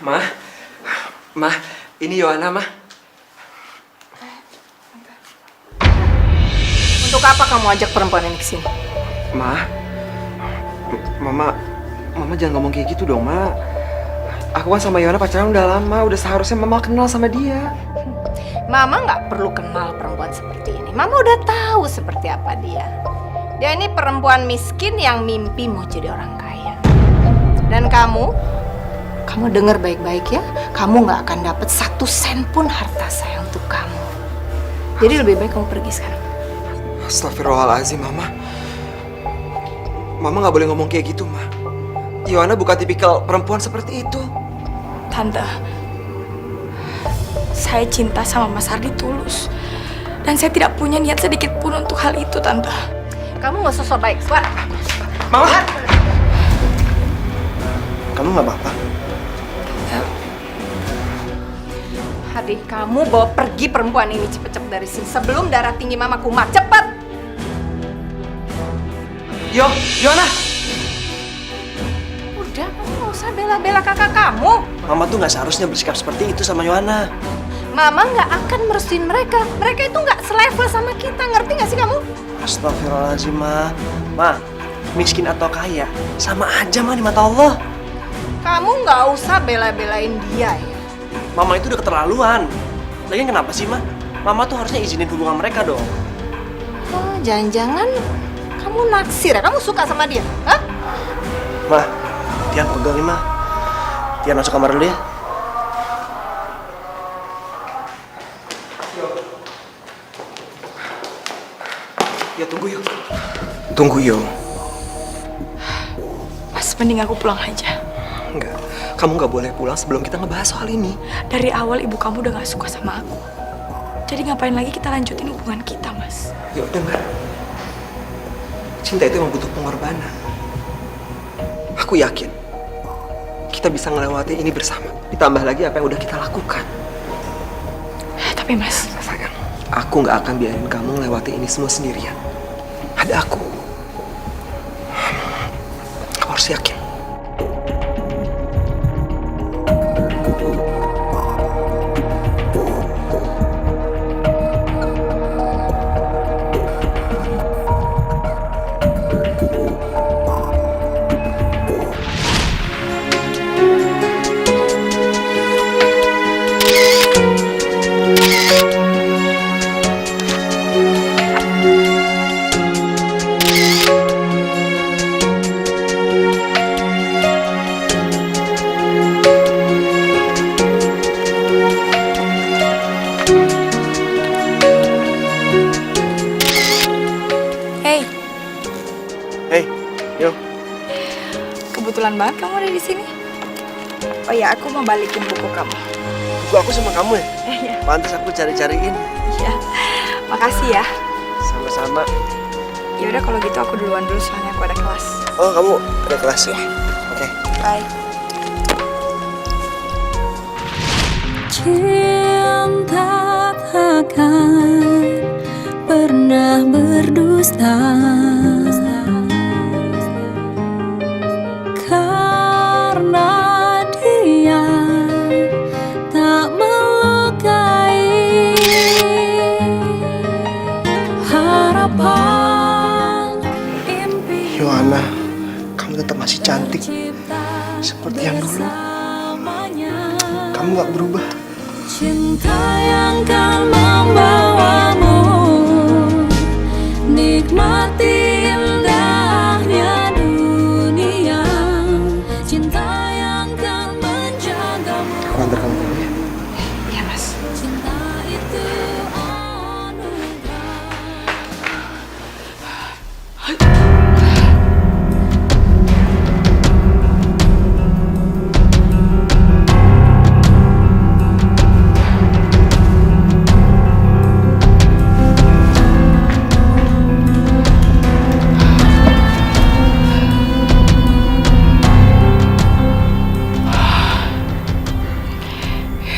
Ma, Ma, ini Yohana, Ma. Untuk apa kamu ajak perempuan ini ke sini? Ma, Mama jangan ngomong kayak gitu dong, Ma. Aku kan sama Yohana pacaran udah lama, udah seharusnya Mama kenal sama dia. Mama nggak perlu kenal perempuan seperti ini. Mama udah tahu seperti apa dia. Dia ini perempuan miskin yang mimpi mau jadi orang kaya. Dan kamu dengar baik-baik ya. Kamu nggak akan dapat 1 sen pun harta saya untuk kamu. Jadi lebih baik kamu pergi sekarang. Astagfirullahaladzim, Mama. Mama nggak boleh ngomong kayak gitu, Ma. Yohana bukan tipikal perempuan seperti itu. Tante, saya cinta sama Mas Ardi tulus. Dan saya tidak punya niat sedikit pun untuk hal itu, Tante. Kamu nggak sosok baik, Swat. Mama! Kamu nggak apa-apa? Hadi, kamu bawa pergi perempuan ini cepet-cepet dari sini sebelum darah tinggi Mama kumat. Cepet! Yohana! Udah, kamu nggak usah bela-bela kakak kamu. Mama tuh nggak seharusnya bersikap seperti itu sama Yohana. Mama nggak akan merestuin mereka. Mereka itu nggak selevel sama kita. Ngerti nggak sih kamu? Astagfirullahaladzim, Ma. Ma, miskin atau kaya, sama aja, Ma, di mata Allah. Kamu nggak usah bela-belain dia ya. Mama itu udah keterlaluan. Lagian kenapa sih, Ma? Mama tuh harusnya izinin hubungan mereka dong. Oh, jangan-jangan kamu naksir ya? Kamu suka sama dia? Hah? Ma, Tian pegang nih, Ma. Tian masuk kamar dulu ya. Ya tunggu, Yo. Tunggu, Yo. Mas, mending aku pulang aja. Enggak, kamu nggak boleh pulang sebelum kita ngebahas soal ini. Dari awal ibu kamu udah gak suka sama aku. Jadi ngapain lagi kita lanjutin hubungan kita, Mas? Yo, dengar. Cinta itu emang butuh pengorbanan. Aku yakin kita bisa ngelewati ini bersama. Ditambah lagi apa yang udah kita lakukan. Tapi Mas, Sayang, aku nggak akan biarin kamu ngelewati ini semua sendirian. Ada aku. Kamu harus yakin. hey, Hei, Yo. kebetulan banget kamu ada di sini. Oh ya, aku mau balikin buku kamu. Buku aku sama kamu ya? Iya. Pantes aku cari-cariin. Iya. Makasih ya. Sama-sama. Ya udah kalau gitu aku duluan dulu soalnya aku ada kelas. Oh, kamu ada kelas ya? Oke. Bye. Cinta takkan pernah berdusta, karena dia tak melukai harapan impian. Yohana, kamu tetap masih cantik. Seperti yang dulu. Kamu gak berubah. Cinta yang kan membawamu nikmati indahnya dunia. Cinta yang kan menjagamu. Aku antar kamu pulang ya. Iya, Mas. Cinta itu anugerah.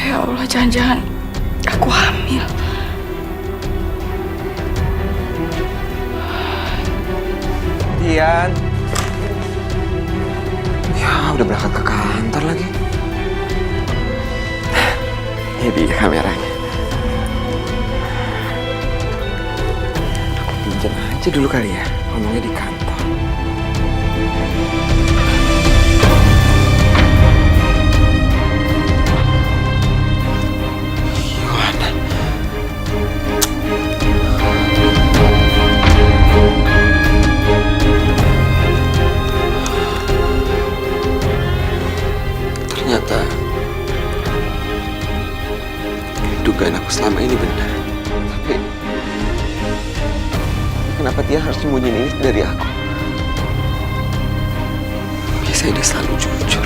Ya Allah, jangan-jangan aku hamil. Tian. Ya, udah berangkat ke kantor lagi. dia kameranya. Aku pinjam aja dulu kali ya, ngomongnya di kantor. Gimana? Ternyata dugaan aku selama ini benar. Tapi kenapa dia harus sembunyiin ini dari aku? Biasanya dia selalu jujur.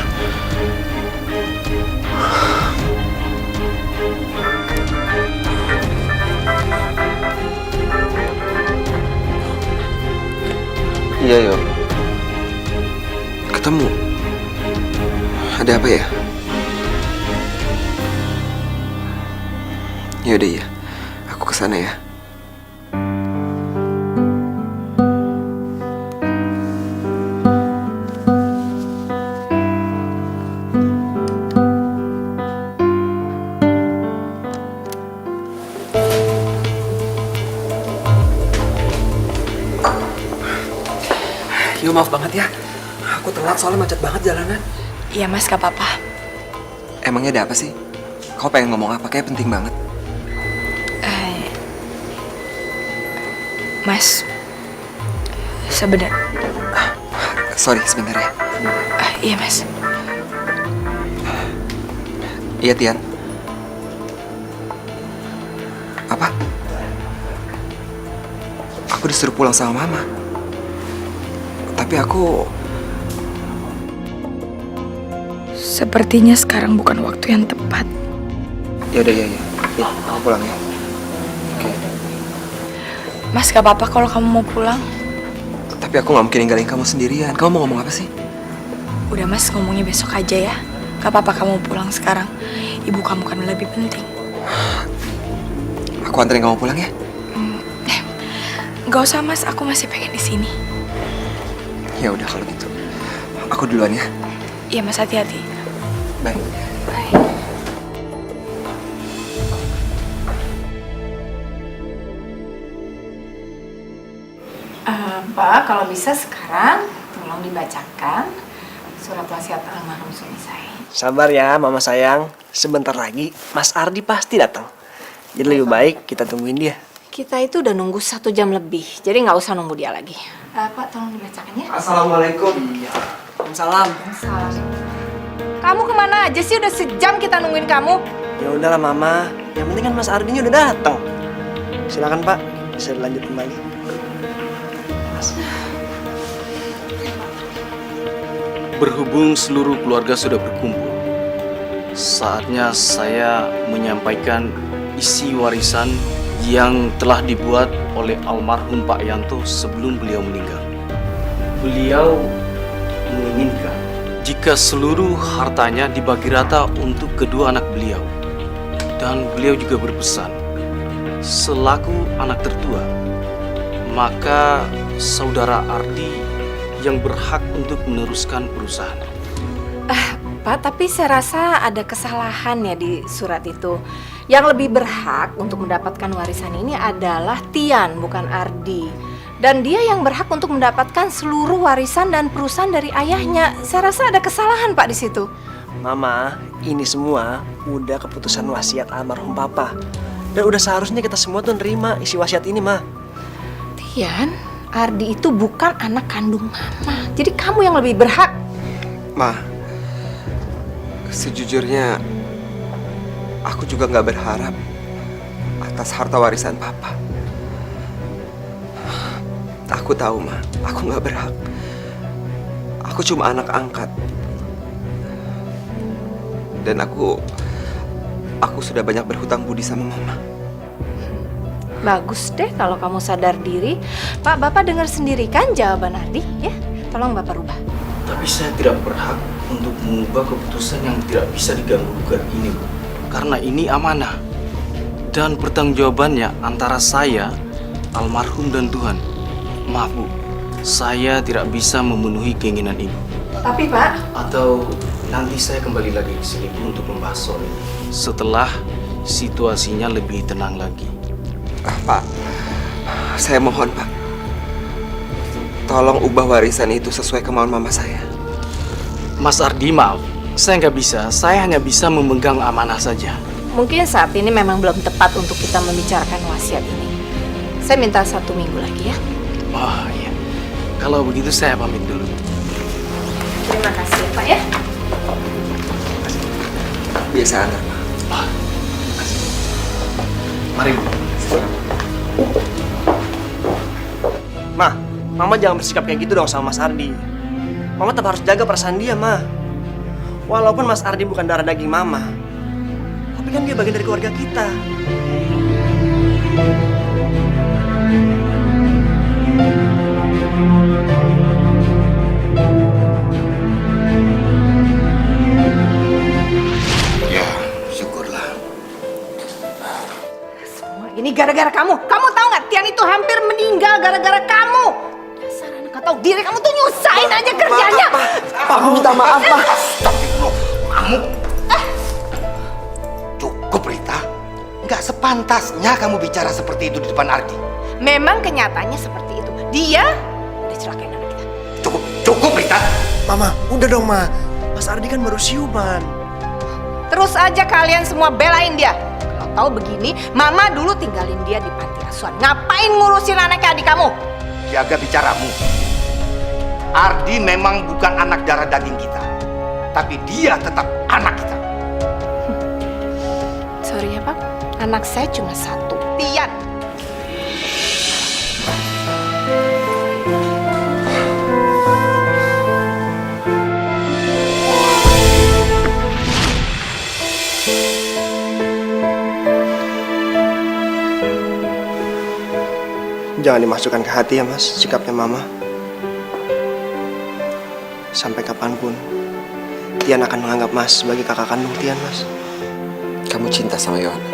Iya, Yo. Ketemu. Ada apa ya? Yaudah ya, aku kesana ya. Yo, maaf banget ya. Aku telat soalnya macet banget jalanan. Iya mas, gak apa-apa. Emangnya ada apa sih? Kau pengen ngomong apa? Kayak penting banget. Mas, sebenarnya. Sorry, sebentar ya. Iya mas. Iya, Tian. Apa? Aku disuruh pulang sama Mama. Tapi aku... Sepertinya sekarang bukan waktu yang tepat. Yaudah, ya. Ya, aku pulang ya. Oke. Mas, gak apa-apa kalau kamu mau pulang. Tapi aku gak mungkin ninggalin kamu sendirian. Kamu mau ngomong apa sih? Udah mas, ngomongnya besok aja ya. Gak apa-apa kamu pulang sekarang. Ibu kamu kan lebih penting. Aku anterin kamu pulang ya? Gak usah mas, aku masih pengen di sini. Ya udah kalau gitu. Aku duluan ya. Iya mas, hati-hati. Bye. Bye. Pak, kalau bisa sekarang tolong dibacakan surat wasiat almarhum suami saya. Sabar ya, Mama sayang. Sebentar lagi Mas Ardi pasti datang. Jadi lebih baik kita tungguin dia. Kita itu udah nunggu 1 jam lebih, jadi nggak usah nunggu dia lagi. Pak, tolong dibacakan ya. Assalamualaikum. Salam. Salam. Kamu kemana aja sih? Udah sejam kita nungguin kamu. Ya udahlah Mama. Yang penting kan Mas Ardinya udah datang. Silakan Pak, bisa dilanjut kembali. Berhubung seluruh keluarga sudah berkumpul, saatnya saya menyampaikan isi warisan yang telah dibuat oleh almarhum Pak Yanto sebelum beliau meninggal. Beliau menginginkan jika seluruh hartanya dibagi rata untuk kedua anak beliau. Dan beliau juga berpesan, selaku anak tertua, maka saudara Ardi yang berhak untuk meneruskan perusahaan. Pak, tapi saya rasa ada kesalahan ya di surat itu. Yang lebih berhak untuk mendapatkan warisan ini adalah Tian, bukan Ardi. Dan dia yang berhak untuk mendapatkan seluruh warisan dan perusahaan dari ayahnya. Saya rasa ada kesalahan Pak di situ. Mama, ini semua udah keputusan wasiat almarhum Papa. Dan udah seharusnya kita semua tuh nerima isi wasiat ini, Ma. Tian, Ardi itu bukan anak kandung Mama. Jadi kamu yang lebih berhak. Ma, sejujurnya aku juga nggak berharap atas harta warisan Papa. Aku tahu, Ma, aku nggak berhak. Aku cuma anak angkat. Dan aku sudah banyak berhutang budi sama Mama. Bagus deh kalau kamu sadar diri. Pak, Bapak dengar sendiri kan jawaban Ardi, ya? Tolong Bapak rubah. Tapi saya tidak berhak untuk mengubah keputusan yang tidak bisa diganggu-gugat ini, Bu. Karena ini amanah. Dan pertanggungjawabannya antara saya, almarhum dan Tuhan. Maaf, Bu, saya tidak bisa memenuhi keinginan Ibu. Tapi Pak, Atau nanti saya kembali lagi ke sini untuk membahas soal ini. Setelah situasinya lebih tenang lagi. Pak, saya mohon Pak, tolong ubah warisan itu sesuai kemauan mama saya. Mas Ardi, maaf, saya nggak bisa. Saya hanya bisa memegang amanah saja. Mungkin saat ini memang belum tepat untuk kita membicarakan wasiat ini. Saya minta 1 minggu lagi ya. Oh iya, kalau begitu saya pamit dulu. Terima kasih ya Pak ya. Biasa antar Pak. Mari, Bu. Ma, Mama jangan bersikap kayak gitu dong sama Mas Ardi. Mama tetap harus jaga perasaan dia, Ma. Walaupun Mas Ardi bukan darah daging Mama, tapi kan dia bagian dari keluarga kita. Ya, syukurlah. Semua ini gara-gara kamu. Kamu tahu nggak? Tian itu hampir meninggal gara-gara kamu. Dasar anak nggak tahu diri, kamu tuh nyusahin aja kerjanya. Pak, minta maaf Pak. Kamu cukup, Rita. Nggak sepantasnya kamu bicara seperti itu di depan Ardi. Memang kenyataannya seperti itu. Dia udah celakain anak kita. Cukup, Rita. Mama, udah dong, Ma. Mas Ardi kan baru siuman. Terus aja kalian semua belain dia. Kalau tahu begini, Mama dulu tinggalin dia di panti asuhan. Ngapain ngurusin anaknya adik kamu? Jaga bicaramu. Ardi memang bukan anak darah daging kita, tapi dia tetap anak kita. Sorry ya Pak, anak saya cuma 1, Tian. Jangan dimasukkan ke hati ya, Mas, sikapnya Mama. Sampai kapanpun, Tian akan menganggap Mas sebagai kakak kandung Tian, Mas. Kamu cinta sama Yohana.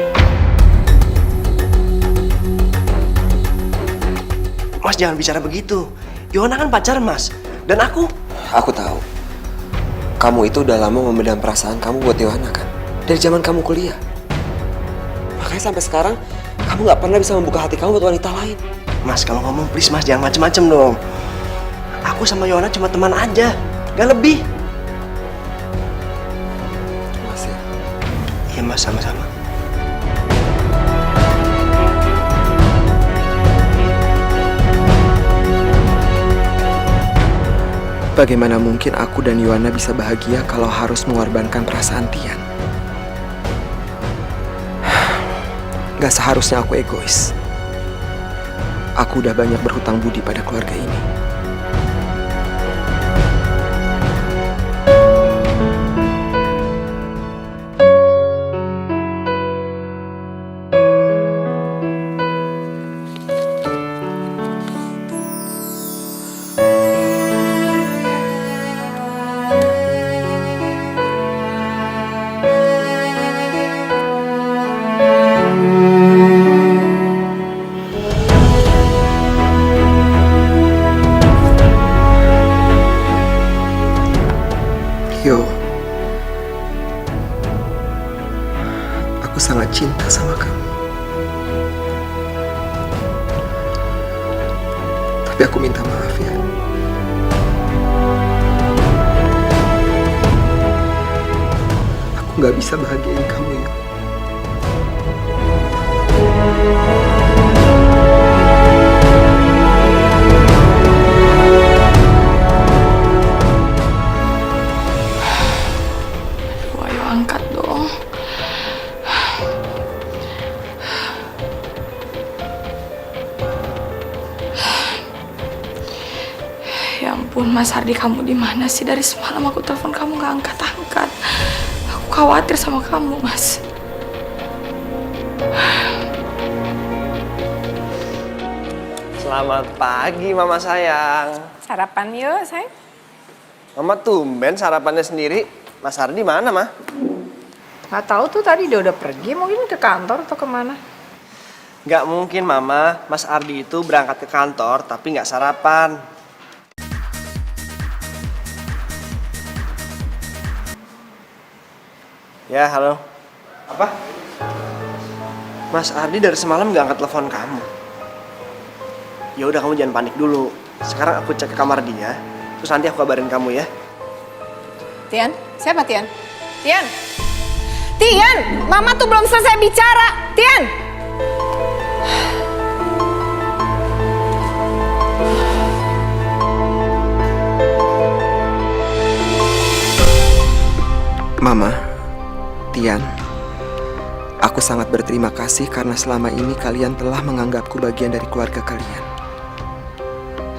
Mas jangan bicara begitu. Yohana kan pacar Mas. Dan aku Tahu. Kamu itu udah lama memendam perasaan kamu buat Yohana kan? Dari zaman kamu kuliah. Makanya sampai sekarang kamu nggak pernah bisa membuka hati kamu buat wanita lain. Mas, kalau ngomong please Mas, jangan macem-macem dong. Aku sama Yohana cuma teman aja, gak lebih. Mas ya. Iya Mas, sama-sama. Bagaimana mungkin aku dan Yohana bisa bahagia kalau harus mengorbankan perasaan Tian? Gak seharusnya aku egois. Aku udah banyak berhutang budi pada keluarga ini. Yo, aku sangat cinta sama kamu. Tapi aku minta maaf ya. Aku nggak bisa bahagiain kamu ya. Ayo angkat dong. Ya ampun, Mas Ardi, kamu di mana sih? Dari semalam aku telepon kamu nggak angkat-angkat. Aku khawatir sama kamu, Mas. Selamat pagi Mama sayang. Sarapan yuk, sayang. Mama tumben sarapannya sendiri. Mas Ardi mana, Ma? Nggak tahu tuh, tadi dia udah pergi, mungkin ke kantor atau kemana. Gak mungkin Mama, Mas Ardi itu berangkat ke kantor tapi gak sarapan. Ya, halo. Apa? Mas Ardi dari semalam nggak angkat telepon kamu. Ya udah, kamu jangan panik dulu. Sekarang aku cek ke kamar dia, terus nanti aku kabarin kamu ya. Tian, siapa Tian? Tian! Tian! Mama tuh belum selesai bicara! Tian! Mama, Tian, aku sangat berterima kasih karena selama ini kalian telah menganggapku bagian dari keluarga kalian.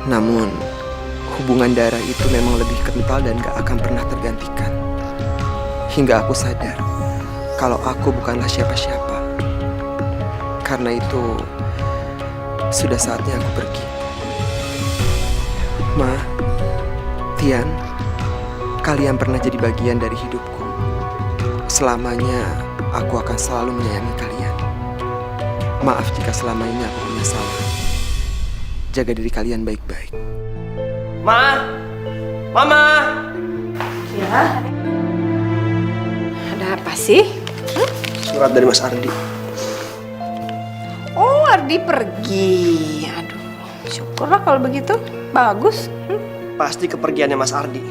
Namun, hubungan darah itu memang lebih kental dan gak akan pernah tergantikan. Hingga aku sadar kalau aku bukanlah siapa-siapa. Karena itu, sudah saatnya aku pergi. Ma, Tian, kalian pernah jadi bagian dari hidupku. Selamanya aku akan selalu menyayangi kalian. Maaf jika selama ini aku punya salah. Jaga diri kalian baik-baik. Ma! Mama! Ya? Ada apa sih? Surat dari Mas Ardi. Oh, Ardi pergi. Aduh, syukurlah kalau begitu. Bagus. Pasti kepergiannya Mas Ardi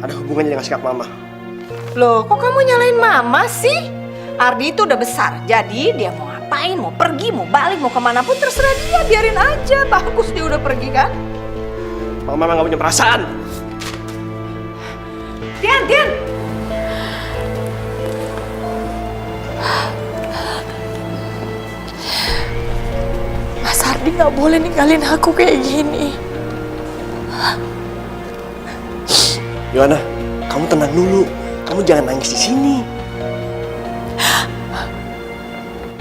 ada hubungannya dengan sikap Mama. Loh, kok kamu nyalain Mama sih? Ardi itu udah besar, jadi dia mau ngapain, mau pergi, mau balik, mau kemanapun terserah dia, biarin aja. Bagus dia udah pergi kan? Mama nggak punya perasaan. Tian, Tian! Mas Ardi nggak boleh ninggalin aku kayak gini. Yohana, kamu tenang dulu. Kamu jangan nangis di sini.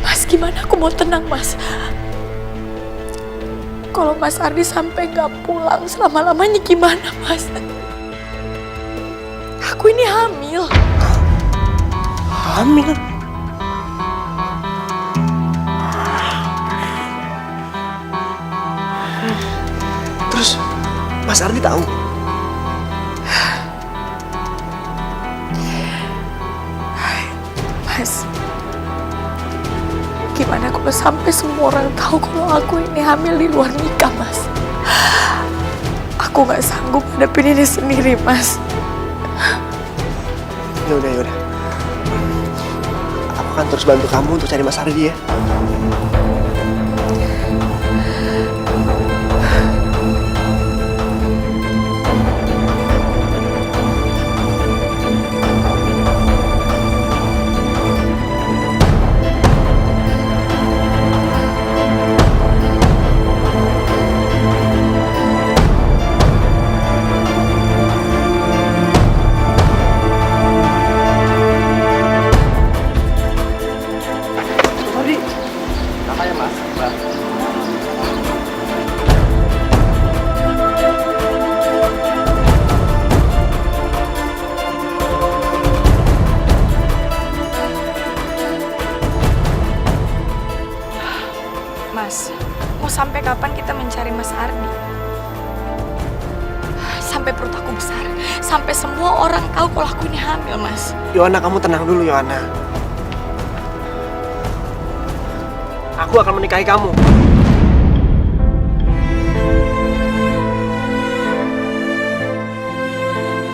Mas, gimana aku mau tenang, Mas? Kalau Mas Ardi sampai nggak pulang selama-lamanya gimana, Mas? Aku ini hamil. Hamil? Terus Mas Ardi tahu? Mas, gimana kalau sampai semua orang tahu kalau aku ini hamil di luar nikah, Mas? Aku nggak sanggup hadapin ini sendiri, Mas. Yaudah, yaudah. Aku akan terus bantu kamu untuk cari Mas Ardi ya. Mas, mau sampai kapan kita mencari Mas Ardi? Sampai perut aku besar, sampai semua orang tahu kalau aku ini hamil, Mas. Yohana, kamu tenang dulu, Yohana. Aku akan menikahi kamu.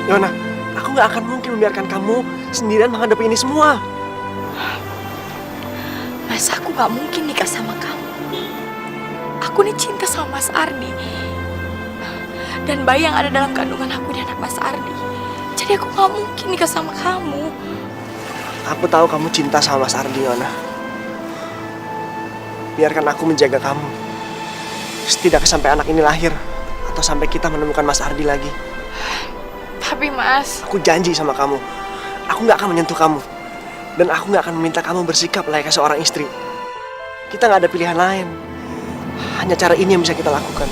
Yohana, aku gak akan mungkin membiarkan kamu sendirian menghadapi ini semua. Mas, aku gak mungkin nikah sama kamu. Aku nih cinta sama Mas Ardi. Dan bayi yang ada dalam kandungan aku ini anak Mas Ardi. Jadi aku gak mungkin nikah sama kamu. Aku tahu kamu cinta sama Mas Ardi, Yohana. Biarkan aku menjaga kamu. Setidaknya sampai anak ini lahir. Atau sampai kita menemukan Mas Ardi lagi. Tapi Mas, Aku janji sama kamu. Aku gak akan menyentuh kamu. Dan aku gak akan meminta kamu bersikap layaknya seorang istri. Kita gak ada pilihan lain. Hanya cara ini yang bisa kita lakukan.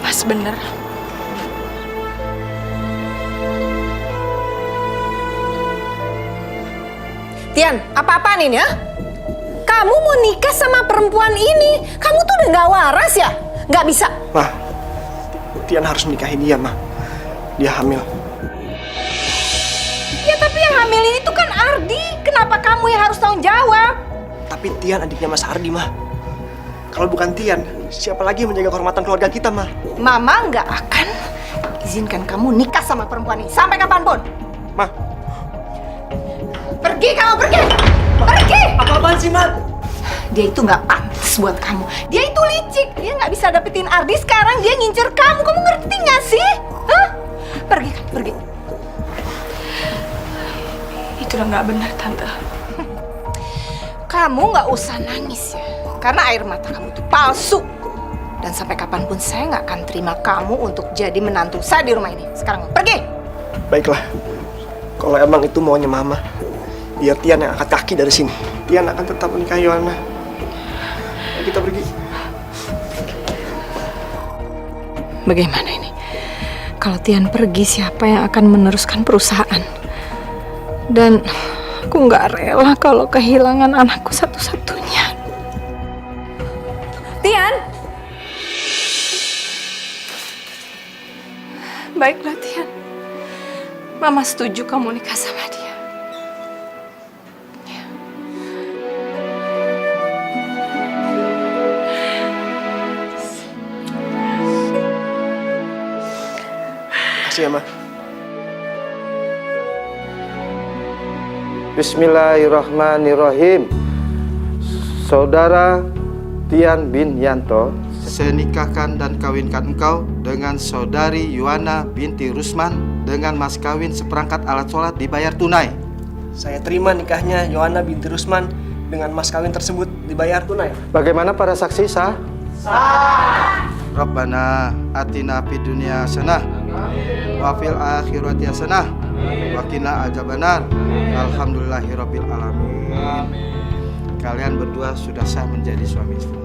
Mas bener. Tian, apa-apaan ini ya? Kamu mau nikah sama perempuan ini? Kamu tuh udah gak waras ya? Gak bisa. Mah, Tian harus menikahi dia, Ma. Dia hamil. Ya tapi yang hamil ini tuh kan Ardi. Kenapa kamu yang harus tanggung jawab? Tapi Tian adiknya Mas Ardi, Ma. Kalau bukan Tian, siapa lagi yang menjaga kehormatan keluarga kita, Ma? Mama nggak akan izinkan kamu nikah sama perempuan ini sampai kapanpun. Ma. Pergi kamu, pergi! Pergi! Apa-apaan sih, Ma? Dia itu nggak pantas buat kamu. Dia itu licik. Dia nggak bisa dapetin Ardi. Sekarang dia ngincer kamu. Kamu ngerti nggak sih? Hah? Pergi kan, pergi. Itu udah nggak benar, Tante. Kamu nggak usah nangis ya. Karena air mata kamu itu palsu. Dan sampai kapanpun saya nggak akan terima kamu untuk jadi menantu saya di rumah ini. Sekarang pergi. Baiklah. Kalau emang itu maunya Mama, biar Tian yang angkat kaki dari sini. Tian akan tetap menikahi Yohana. Ayo kita pergi. Bagaimana ini? Kalau Tian pergi, siapa yang akan meneruskan perusahaan? Dan aku nggak rela kalau kehilangan anakku satu-satunya. Tian! Baiklah, Tian. Mama setuju kamu nikah sama dia. Ya. Makasih ya, Ma. Bismillahirrahmanirrahim. Saudara Tian bin Yanto, saya nikahkan dan kawinkan engkau dengan saudari Yohana binti Rusman dengan mas kawin seperangkat alat sholat dibayar tunai. Saya terima nikahnya Yohana binti Rusman dengan mas kawin tersebut dibayar tunai. Bagaimana para saksi sah? Sah. Rabbana atina fid dunya hasanah wa fil akhirati hasanah wa qina adzabannar. Alhamdulillahirabbil alamin. Kalian berdua sudah sah menjadi suami istri.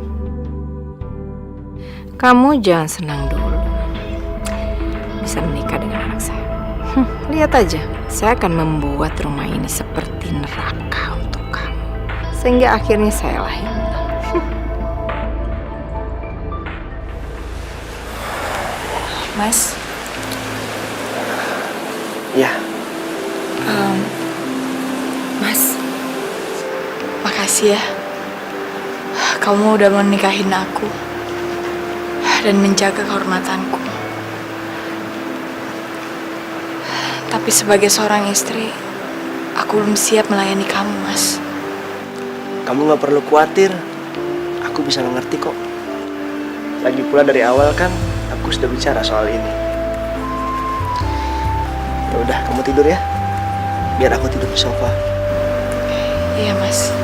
Kamu jangan senang dulu bisa menikah dengan anak saya. Lihat aja, saya akan membuat rumah ini seperti neraka untuk kamu. Sehingga akhirnya saya lahir. Mas, Iya. Mas, makasih ya. Kamu udah mau nikahin aku dan menjaga kehormatanku. Tapi sebagai seorang istri, aku belum siap melayani kamu, Mas. Kamu nggak perlu khawatir. Aku bisa mengerti kok. Lagi pula dari awal kan aku sudah bicara soal ini. Ya udah, kamu tidur ya. Biar aku tidur di sofa. Iya, Mas.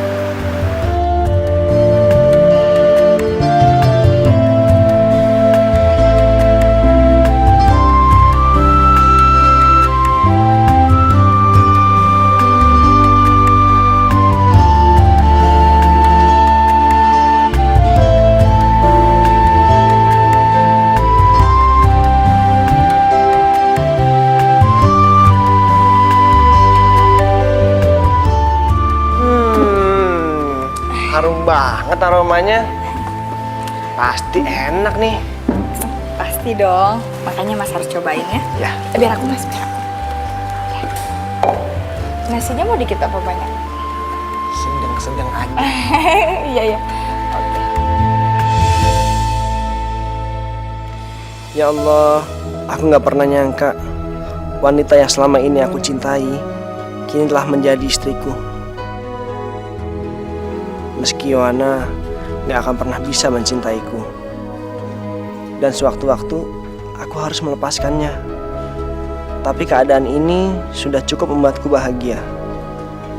Harum banget aromanya. Pasti enak nih. Pasti dong. Makanya Mas harus cobain ya. Ya. Biar aku, Mas. Biar aku. Nasinya mau dikit apa banyak? Sedang-sedang aja. Iya, iya. Oke. Ya Allah, aku nggak pernah nyangka wanita yang selama ini aku cintai kini telah menjadi istriku. Meski Yohana gak akan pernah bisa mencintaiku. Dan sewaktu-waktu aku harus melepaskannya. Tapi keadaan ini sudah cukup membuatku bahagia.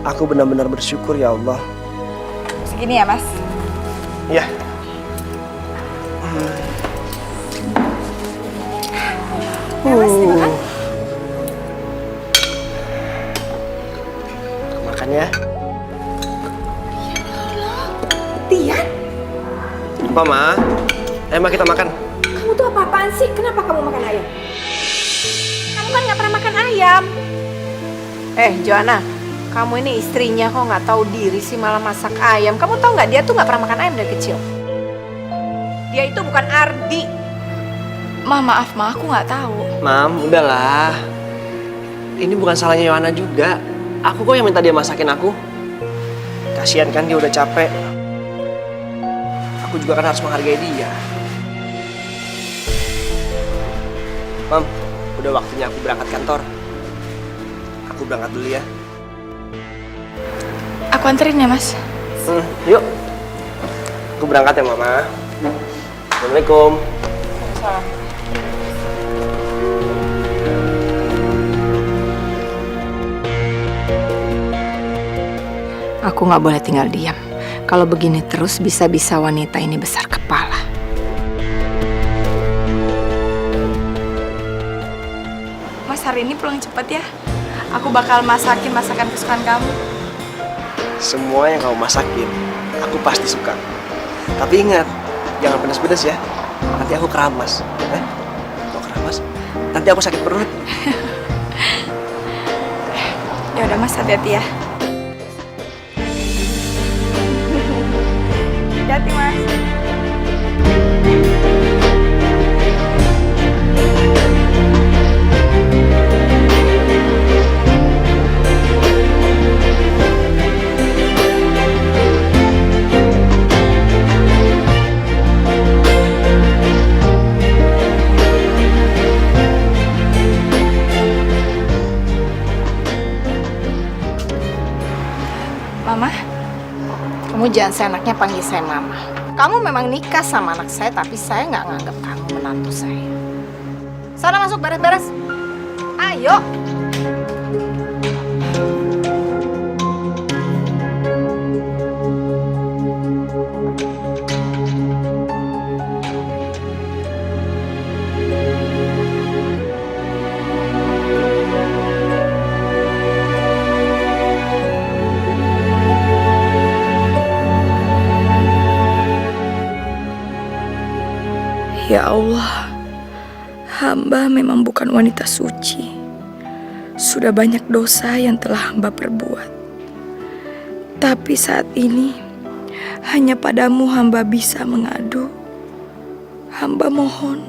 Aku benar-benar bersyukur ya Allah. Segini ya, Mas. Ya. Mas, dimakan? Makan ya. Tian, Apa, Ma? Ayo, Ma, kita makan. kamu tuh apa-apaan sih? Kenapa kamu makan ayam? Kamu kan nggak pernah makan ayam. Joanna, kamu ini istrinya kok nggak tahu diri sih malah masak ayam. Kamu tahu nggak dia tuh nggak pernah makan ayam dari kecil. Dia itu bukan Ardi. Maaf, Ma, aku nggak tahu. Mam, udahlah. Ini bukan salahnya Yohana juga. Aku kok yang minta dia masakin aku. Kasihan kan dia udah capek. Aku juga kan harus menghargai dia. Mam, udah waktunya aku berangkat kantor. Aku berangkat dulu ya. Aku anterin ya, Mas. Yuk. Aku berangkat ya, Mama. Assalamualaikum. Aku nggak boleh tinggal diam. Kalau begini terus bisa-bisa wanita ini besar kepala. Mas, hari ini pulang cepet ya. Aku bakal masakin masakan kesukaan kamu. Semua yang kamu masakin, aku pasti suka. Tapi ingat, jangan pedas-pedas ya. Nanti aku keramas. Mau keramas? Nanti aku sakit perut. Ya udah, Mas, hati-hati ya. Hati-hati, Mas. Mama, Kamu jangan seenaknya panggil saya Mama. Kamu memang nikah sama anak saya, tapi saya nggak nganggap kamu menantu saya. Sana masuk beres-beres. Ayo. ya Allah, hamba memang bukan wanita suci. Sudah banyak dosa yang telah hamba perbuat. Tapi saat ini, hanya padamu hamba bisa mengadu. Hamba mohon,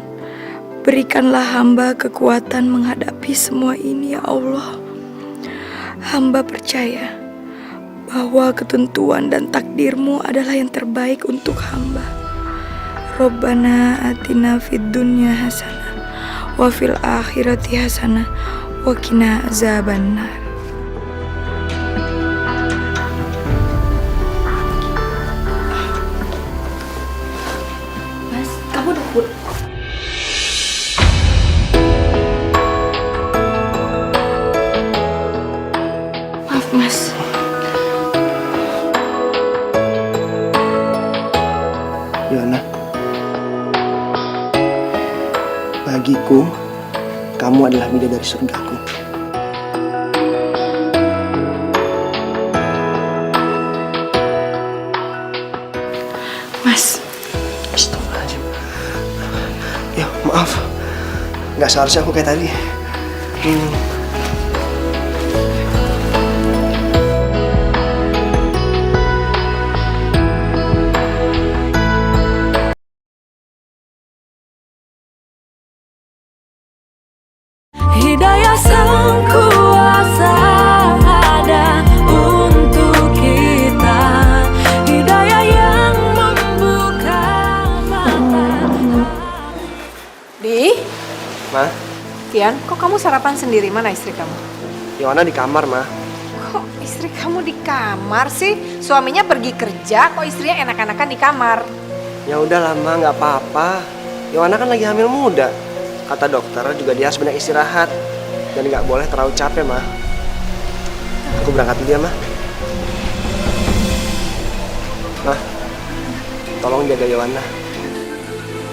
berikanlah hamba kekuatan menghadapi semua ini ya Allah. Hamba percaya bahwa ketentuan dan takdirmu adalah yang terbaik untuk hamba. Rabbana atina fid dunya hasanah wa fil akhirati hasanah wa qina azabannar. Mas, kamu udah pulang? Maaf, Mas. Yohana, bagiku, kamu adalah bidadari surgaku. Mas, Astagfirullahaladzim. Ya, maaf. Nggak seharusnya aku kayak tadi. Hidayah sang kuasa ada untuk kita, hidayah yang membuka mata. Di, Ma, Tian, kok kamu sarapan sendiri? Mana istri kamu? Yohana di kamar, Ma. Kok istri kamu di kamar sih? Suaminya pergi kerja, kok istrinya enak-enakan di kamar? Ya udah lama, nggak apa-apa. Yohana kan lagi hamil muda. Kata dokter juga dia harus banyak istirahat dan nggak boleh terlalu capek, Ma. Aku berangkat dulu ya, Ma. Ma, tolong jaga Yohana.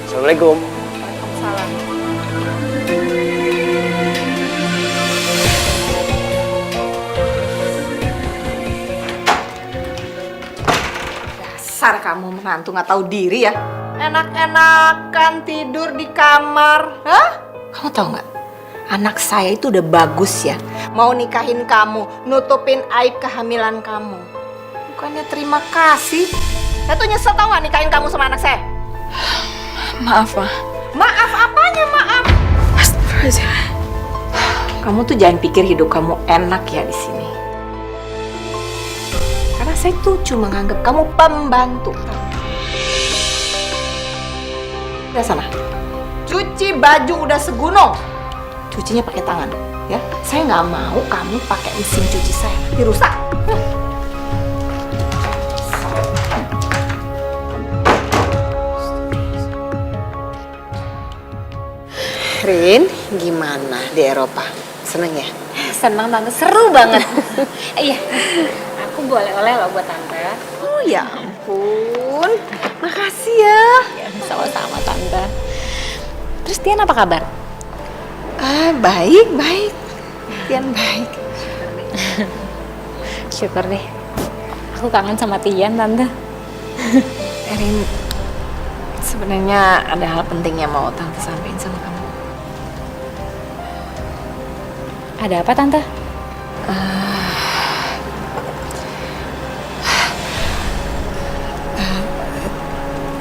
Assalamualaikum. Salam. Dasar kamu menantu nggak tahu diri ya. Enak-enakan tidur di kamar. Hah? Kamu tahu nggak? Anak saya itu udah bagus ya. Mau nikahin kamu, nutupin aib kehamilan kamu. Bukannya terima kasih. Saya tuh nyesel tau nggak nikahin kamu sama anak saya. maaf, Ma. Maaf apanya maaf? Astagfirullahaladzim. Kamu tuh jangan pikir hidup kamu enak ya di sini. Karena saya tuh cuma nganggap kamu pembantu. Udah sana. Cuci baju udah segunung. Cucinya pakai tangan, ya. Saya nggak mau kamu pakai mesin cuci saya. Nanti rusak. Rin, gimana di Eropa? Seneng ya? Senang tante, seru banget. Iya, aku boleh oleh loh buat tante. Oh ya ampun, makasih ya. Sama-sama tante. Terus Tian apa kabar? Baik, baik. Tian baik. Syukur deh. Aku kangen sama Tian tante. Erin, sebenarnya ada hal penting yang mau tante sampaikan sama kamu. Ada apa tante?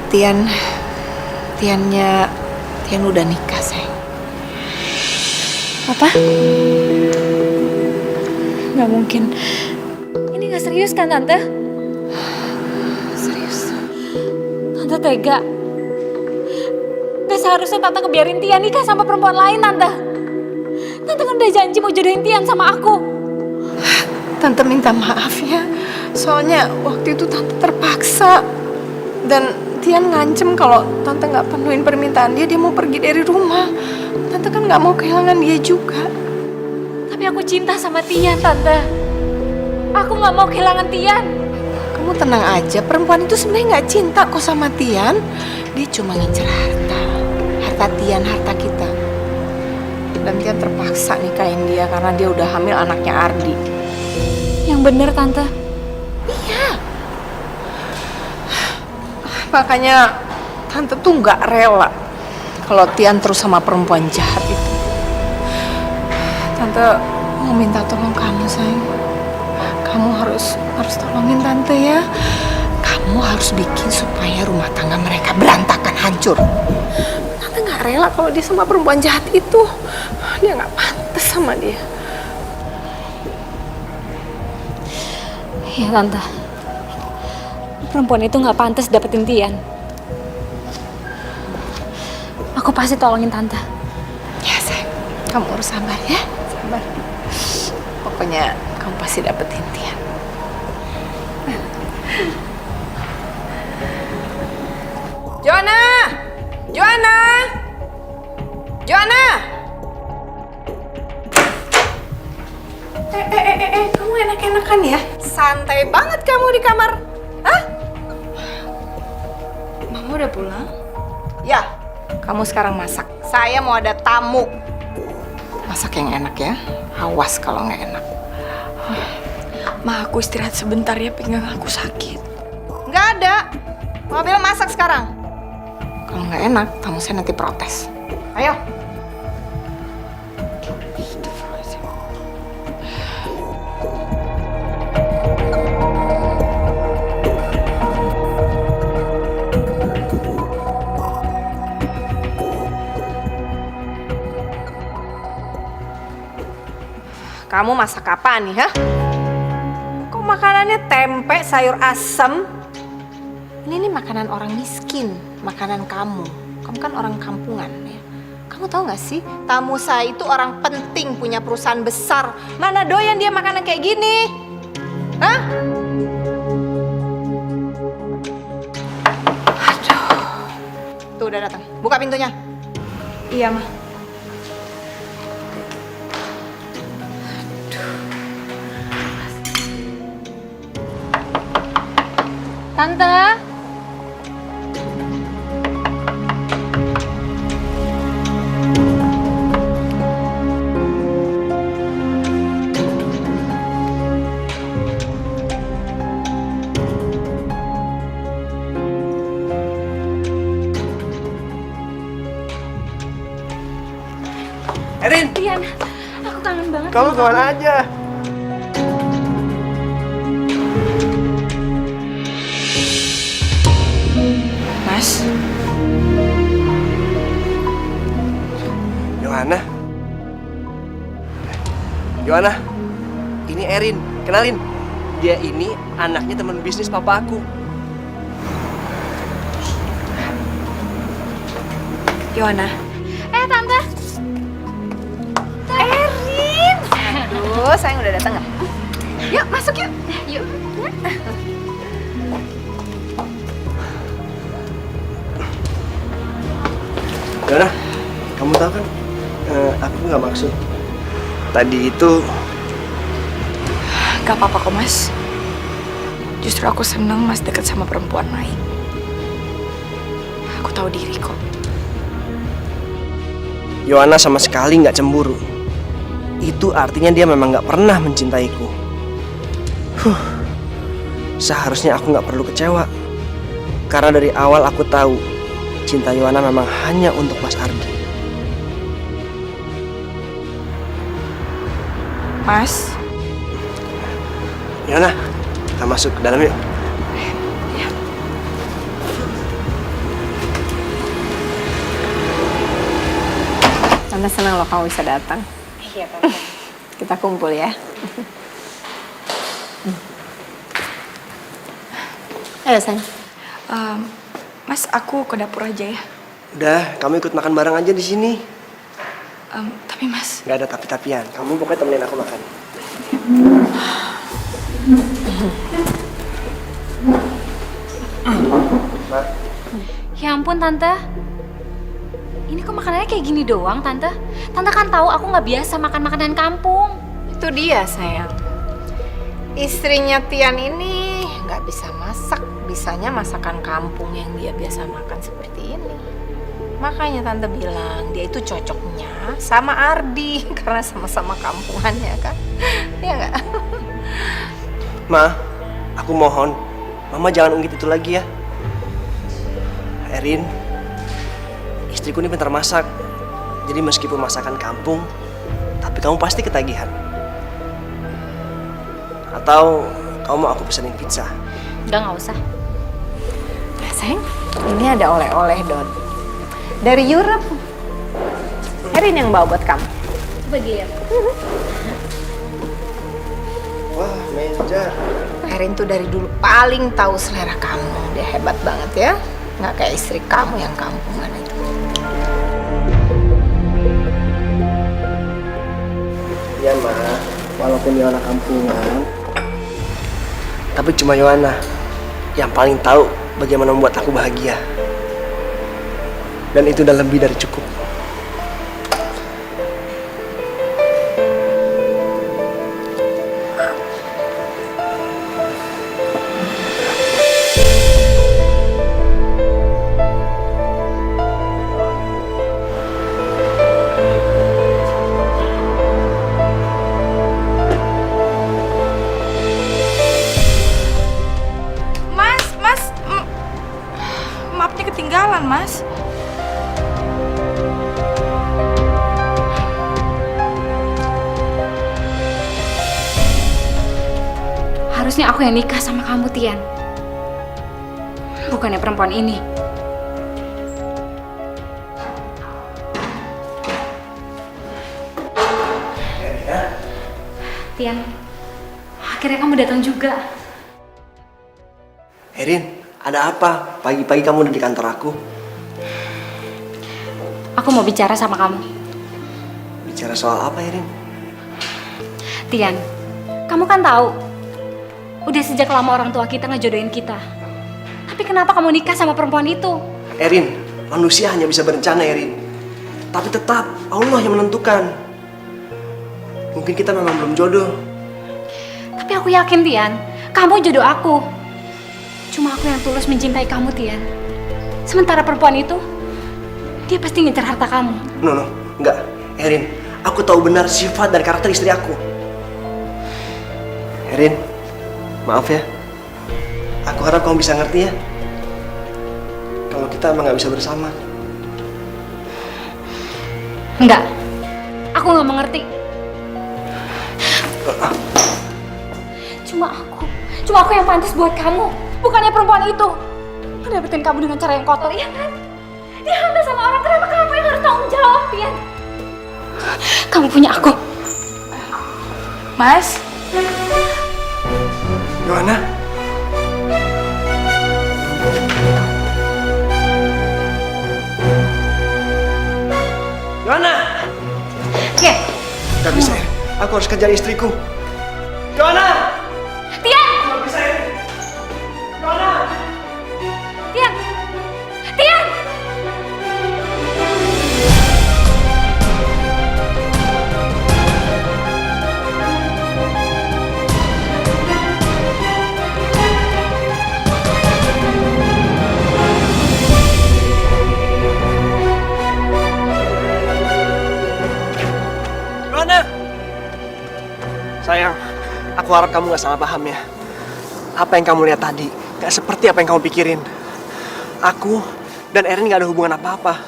Tian udah nikah, sayang. Apa? Gak mungkin. Ini gak serius kan tante? Serius. Tante tega. Gak seharusnya tante ngebiarin Tian nikah sama perempuan lain tante. Tante kan udah janji mau jodohin Tian sama aku. Tante minta maaf ya. Soalnya waktu itu tante terpaksa. Dan Tian ngancem kalau tante nggak penuhin permintaan dia mau pergi dari rumah. Tante kan nggak mau kehilangan dia juga. Tapi aku cinta sama Tian tante. Aku nggak mau kehilangan Tian. Kamu tenang aja, perempuan itu sebenarnya nggak cinta kok sama Tian. Dia cuma ngincer harta. Harta Tian, harta kita. Dan Tian terpaksa nikahin dia karena dia udah hamil anaknya Ardi. Yang bener tante. Iya. Makanya tante tuh nggak rela kalau Tian terus sama perempuan jahat itu. Tante mau minta tolong kamu, sayang. Kamu harus tolongin tante ya. Kamu harus bikin supaya rumah tangga mereka berantakan, hancur. Tante nggak rela kalau dia sama perempuan jahat itu. Dia nggak pantas sama dia. Iya tante. Perempuan itu nggak pantas dapetin Tian. Aku pasti tolongin tante. Ya, sayang. Kamu harus sabar ya. Sabar. Pokoknya kamu pasti dapetin Tian. Joanna! Joanna! Joanna! Kamu enak-enakan ya? Santai banget kamu di kamar. Hah? Mama udah pulang? Ya, kamu sekarang masak. Saya mau ada tamu. Masak yang enak ya. Awas kalau nggak enak. Ma, aku istirahat sebentar ya, pinggang aku sakit. Nggak ada. Mau bilang masak sekarang. Kalau nggak enak, tamu saya nanti protes. Ayo. Kamu masak apa nih, ha? Kok makanannya tempe, sayur asem? Ini makanan orang miskin, makanan kamu. Kamu kan orang kampungan, ya. Kamu tahu nggak sih, tamu saya itu orang penting, punya perusahaan besar. Mana doyan dia makanan kayak gini? Hah? Aduh. Tuh udah datang. Buka pintunya. Iya, Ma. Tante. Erin, Tian, aku kangen banget. kamu kemana aja? Mas, Yohana? Yohana, ini Erin, kenalin. Dia ini anaknya teman bisnis papa aku. Yohana. Tante. Erin! Aduh, sayang udah datang nggak? Yuk, masuk yuk. Yuk. Yohana, kamu tahu kan? Aku nggak maksud. Tadi itu Gak apa-apa kok, Mas. Justru aku seneng Mas deket sama perempuan lain. Aku tahu diri kok. Yohana sama sekali nggak cemburu. Itu artinya dia memang nggak pernah mencintaiku. Seharusnya aku nggak perlu kecewa. Karena dari awal aku tahu cinta Yohana memang hanya untuk Mas Ardi. Mas, Yohana, kita masuk ke dalam yuk. Tante senang loh kamu bisa datang. Iya, Tante. Kita kumpul ya. Ayo, sayang. Mas, aku ke dapur aja ya. Udah, kamu ikut makan bareng aja di sini. Tapi Mas, Gak ada tapi-tapian. Kamu pokoknya temenin aku makan. Ma, Ya ampun, Tante. Ini kok makanannya kayak gini doang, Tante? Tante kan tahu aku nggak biasa makan makanan kampung. Itu dia, sayang. Istrinya Tian ini nggak bisa masak. Bisanya masakan kampung yang dia biasa makan seperti ini. Makanya Tante bilang dia itu cocoknya sama Ardi. Karena sama-sama kampungannya kan. Iya nggak? Ma, aku mohon, Mama jangan ungkit itu lagi ya. Erin, istriku ini pintar masak. Jadi meskipun masakan kampung, tapi kamu pasti ketagihan. Atau kamu mau aku pesenin pizza? Nggak usah. Nah, sayang, ini ada oleh-oleh, Don. Dari Europe. Erin yang bawa buat kamu. Coba dilihat. Wah, meja. Erin tuh dari dulu paling tahu selera kamu. Dia hebat banget ya. Nggak kayak istri kamu yang kampungan itu. Iya, Ma. Walaupun dia anak kampungan, tapi cuma Yohana yang paling tahu bagaimana membuat aku bahagia. Dan itu udah lebih dari cukup. Mapnya ketinggalan, Mas. Harusnya aku yang nikah sama kamu, Tian. Bukannya perempuan ini. Tian, akhirnya kamu datang juga. Erin, ada apa? Pagi-pagi kamu udah di kantor aku. Aku mau bicara sama kamu. Bicara soal apa, Erin? Tian, kamu kan tahu, udah sejak lama orang tua kita ngejodohin kita. Tapi kenapa kamu nikah sama perempuan itu? Erin, manusia hanya bisa berencana, Erin. Tapi tetap Allah yang menentukan. Mungkin kita memang belum jodoh. Tapi aku yakin, Tian, kamu jodoh aku. Cuma aku yang tulus mencintai kamu, Tian. Sementara perempuan itu, dia pasti ngincer harta kamu. No, enggak. Erin, aku tahu benar sifat dan karakter istri aku. Erin, maaf ya. Aku harap kamu bisa ngerti ya. Kalau kita emang nggak bisa bersama. Enggak, aku nggak mengerti. Cuma aku yang pantas buat kamu, bukannya perempuan itu. Ngedapetin kamu dengan cara yang kotor, iya kan? Dia hamil sama orang, kenapa kamu yang harus tanggung jawab, Tian? Kamu punya aku. Mas, Yohana. Yohana. Ya, Gak bisa, Erin. Aku harus kejar istriku. Yohana. Tian! Gak bisa, Erin. Yohana. Tian! Tian! Yohana. Sayang, aku harap kamu gak salah paham ya. Apa yang kamu lihat tadi gak seperti apa yang kamu pikirin. Aku dan Erin gak ada hubungan apa-apa.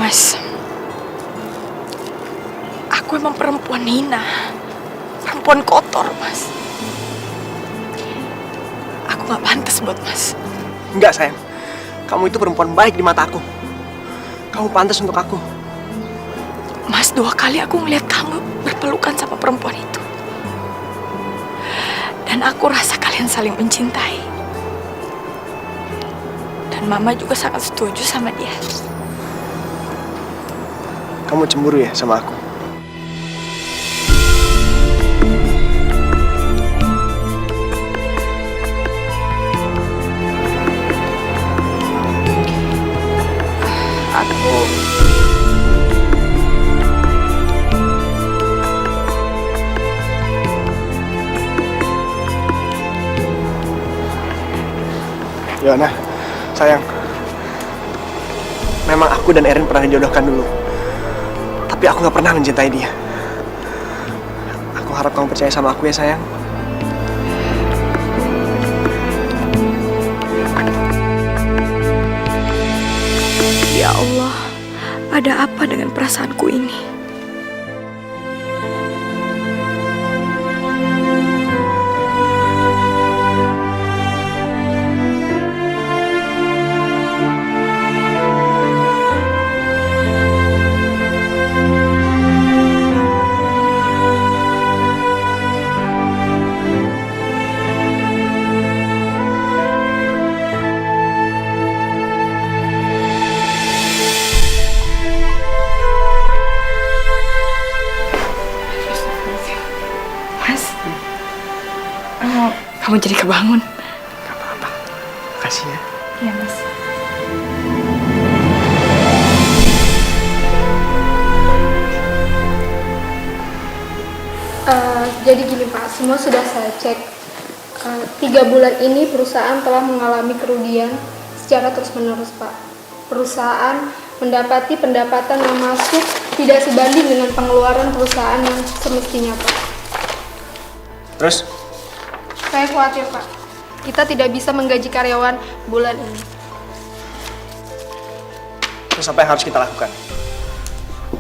Mas, aku emang perempuan hina, perempuan kotor, Mas. Aku gak pantas buat Mas. Enggak, sayang. Kamu itu perempuan baik di mata aku. Kamu pantas untuk aku. Mas, 2 kali aku ngeliat kamu berpelukan sama perempuan itu. Dan aku rasa kalian saling mencintai. Dan Mama juga sangat setuju sama dia. Kamu cemburu ya sama aku? Yohana, sayang. Memang aku dan Erin pernah dijodohkan dulu. Tapi aku gak pernah mencintai dia. Aku harap kamu percaya sama aku ya, sayang. Ya Allah, ada apa dengan perasaanku ini? Kamu jadi kebangun. Gak apa-apa. Makasih ya. Iya, Mas. Jadi gini Pak, semua sudah saya cek. 3 bulan ini perusahaan telah mengalami kerugian secara terus-menerus Pak. Perusahaan mendapati pendapatan yang masuk tidak sebanding dengan pengeluaran perusahaan yang semestinya Pak. Terus? Saya khawatir Pak, kita tidak bisa menggaji karyawan bulan ini. Terus apa yang harus kita lakukan?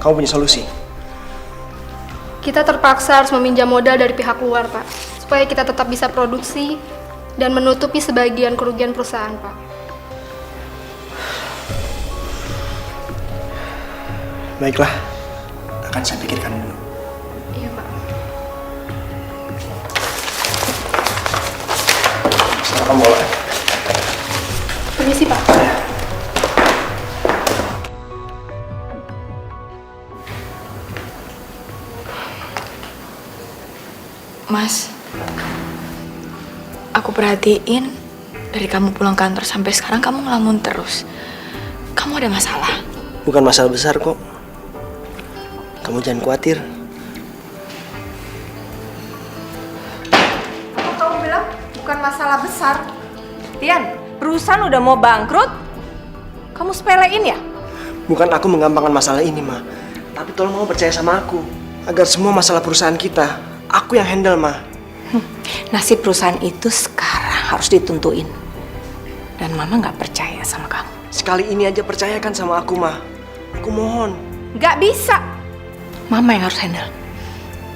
Kamu punya solusi? Kita terpaksa harus meminjam modal dari pihak luar Pak, supaya kita tetap bisa produksi dan menutupi sebagian kerugian perusahaan Pak. Baiklah, akan saya pikirkan dulu. Iya Pak. Selamat bola. Permisi Pak. Mas, aku perhatiin dari kamu pulang kantor sampai sekarang kamu ngelamun terus. Kamu ada masalah? Bukan masalah besar kok. Kamu jangan khawatir. Kamu bilang bukan masalah besar. Tian, perusahaan udah mau bangkrut. Kamu sepelein ya? Bukan aku menggampangkan masalah ini, Ma. Tapi tolong mau percaya sama aku. Agar semua masalah perusahaan kita, aku yang handle, Ma. Nasib perusahaan itu sekarang harus dituntuin. Dan Mama nggak percaya sama kamu. Sekali ini aja percayakan sama aku, Ma. Aku mohon. Nggak bisa. Mama yang harus handle.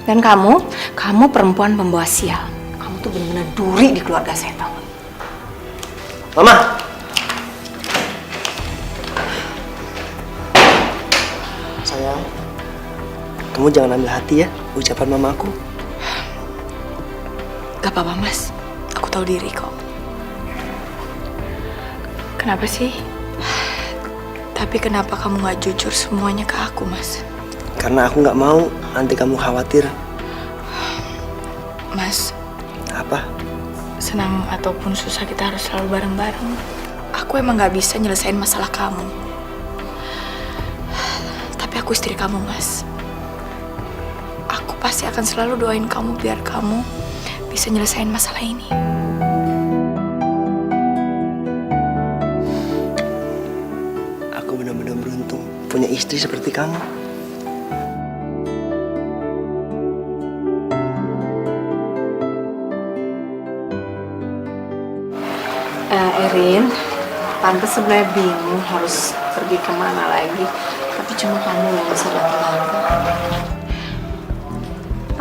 Dan kamu perempuan pembawa sial. Kamu tuh benar-benar duri di keluarga saya, tau nggak? Mama! Sayang, kamu jangan ambil hati ya ucapan mamaku. Gak apa-apa mas, aku tahu diri kok. Kenapa sih? Tapi kenapa kamu gak jujur semuanya ke aku mas? Karena aku nggak mau nanti kamu khawatir. Mas, Apa? senang ataupun susah kita harus selalu bareng-bareng. Aku emang gak bisa nyelesain masalah kamu. Tapi aku istri kamu mas. Aku pasti akan selalu doain kamu biar kamu bisa nyelesain masalah ini. Aku benar-benar beruntung punya istri seperti kamu. Erin, Tante sebenarnya bingung harus pergi kemana lagi. Tapi cuma kamu yang bisa bantu Tante.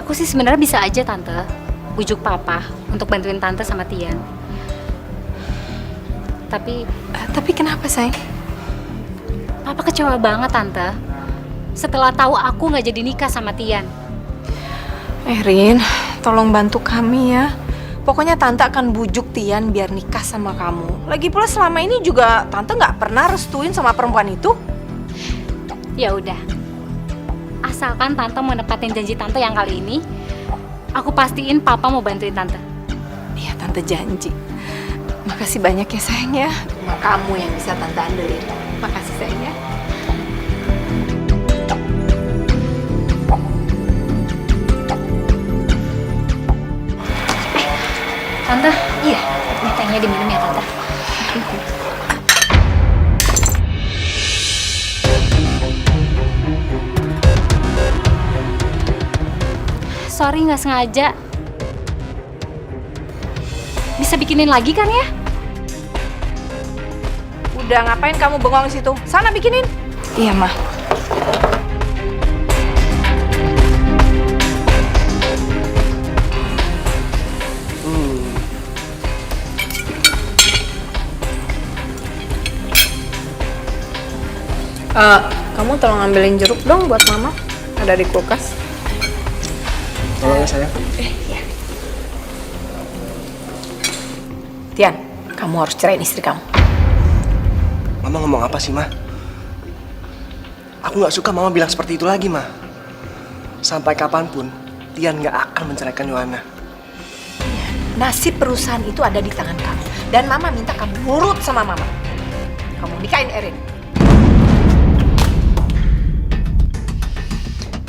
Aku sih sebenarnya bisa aja Tante bujuk Papa untuk bantuin Tante sama Tian. Tapi kenapa sayang? Papa kecewa banget Tante setelah tahu aku nggak jadi nikah sama Tian. Erin, tolong bantu kami ya. Pokoknya Tante akan bujuk Tian biar nikah sama kamu. Lagi pula selama ini juga Tante nggak pernah restuin sama perempuan itu. Ya udah, asalkan Tante mau nepatin janji Tante yang kali ini, aku pastiin Papa mau bantuin Tante. Iya, Tante janji. Makasih banyak ya sayang ya. Cuma kamu yang bisa Tante andelin. Makasih sayang ya. Tante, iya, ini tehnya diminum ya Tante. Sorry nggak sengaja. Bisa bikinin lagi kan ya? Udah ngapain kamu bengong di situ? Sana bikinin. Iya mah. Kamu tolong ambilin jeruk dong buat Mama. Ada di kulkas. Tolong ya sayang. Tian, kamu harus ceraiin istri kamu. Mama ngomong apa sih, Ma? Aku nggak suka Mama bilang seperti itu lagi, Ma. Sampai kapanpun, Tian nggak akan menceraikan Yohana. Nasib perusahaan itu ada di tangan kamu. Dan Mama minta kamu nurut sama Mama. Kamu nikahin Erin.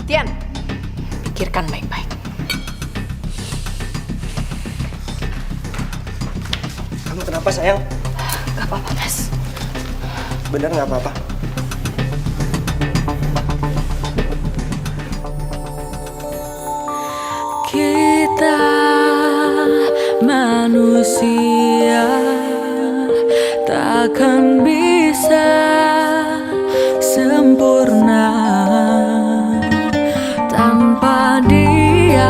Tian, pikirkan baik-baik. Kamu kenapa, sayang? Gak apa-apa mas. Bener nggak apa-apa? Kita manusia takkan bisa sempurna tanpa Dia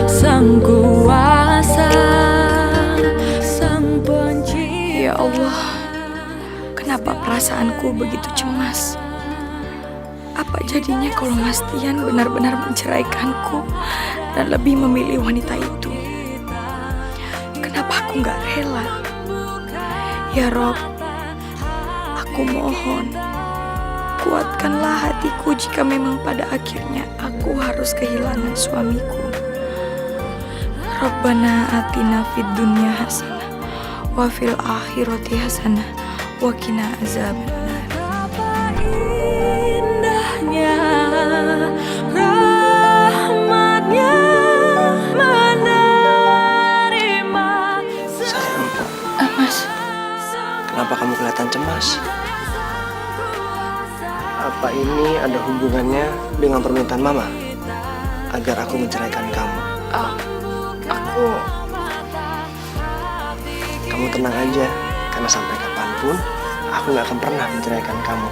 Sang Kuasa, Sang Pencipta. Ya Allah, kenapa perasaanku begitu cemas? Apa jadinya kalau Mas Tian benar-benar menceraikanku dan lebih memilih wanita itu? Kenapa aku nggak rela? Ya Rob, aku mohon, kuatkanlah hatiku jika memang pada akhirnya aku harus kehilangan suamiku. Rabbana atina fid dunya hasanah wa fil akhirati hasanah wa qina azabannar. Indahnya rahmatnya menerima. Sayang, Mas, kenapa kamu kelihatan cemas? Apa ini ada hubungannya dengan permintaan Mama? Agar aku menceraikan kamu. Kamu tenang aja, karena sampai kapanpun aku gak akan pernah menceraikan kamu.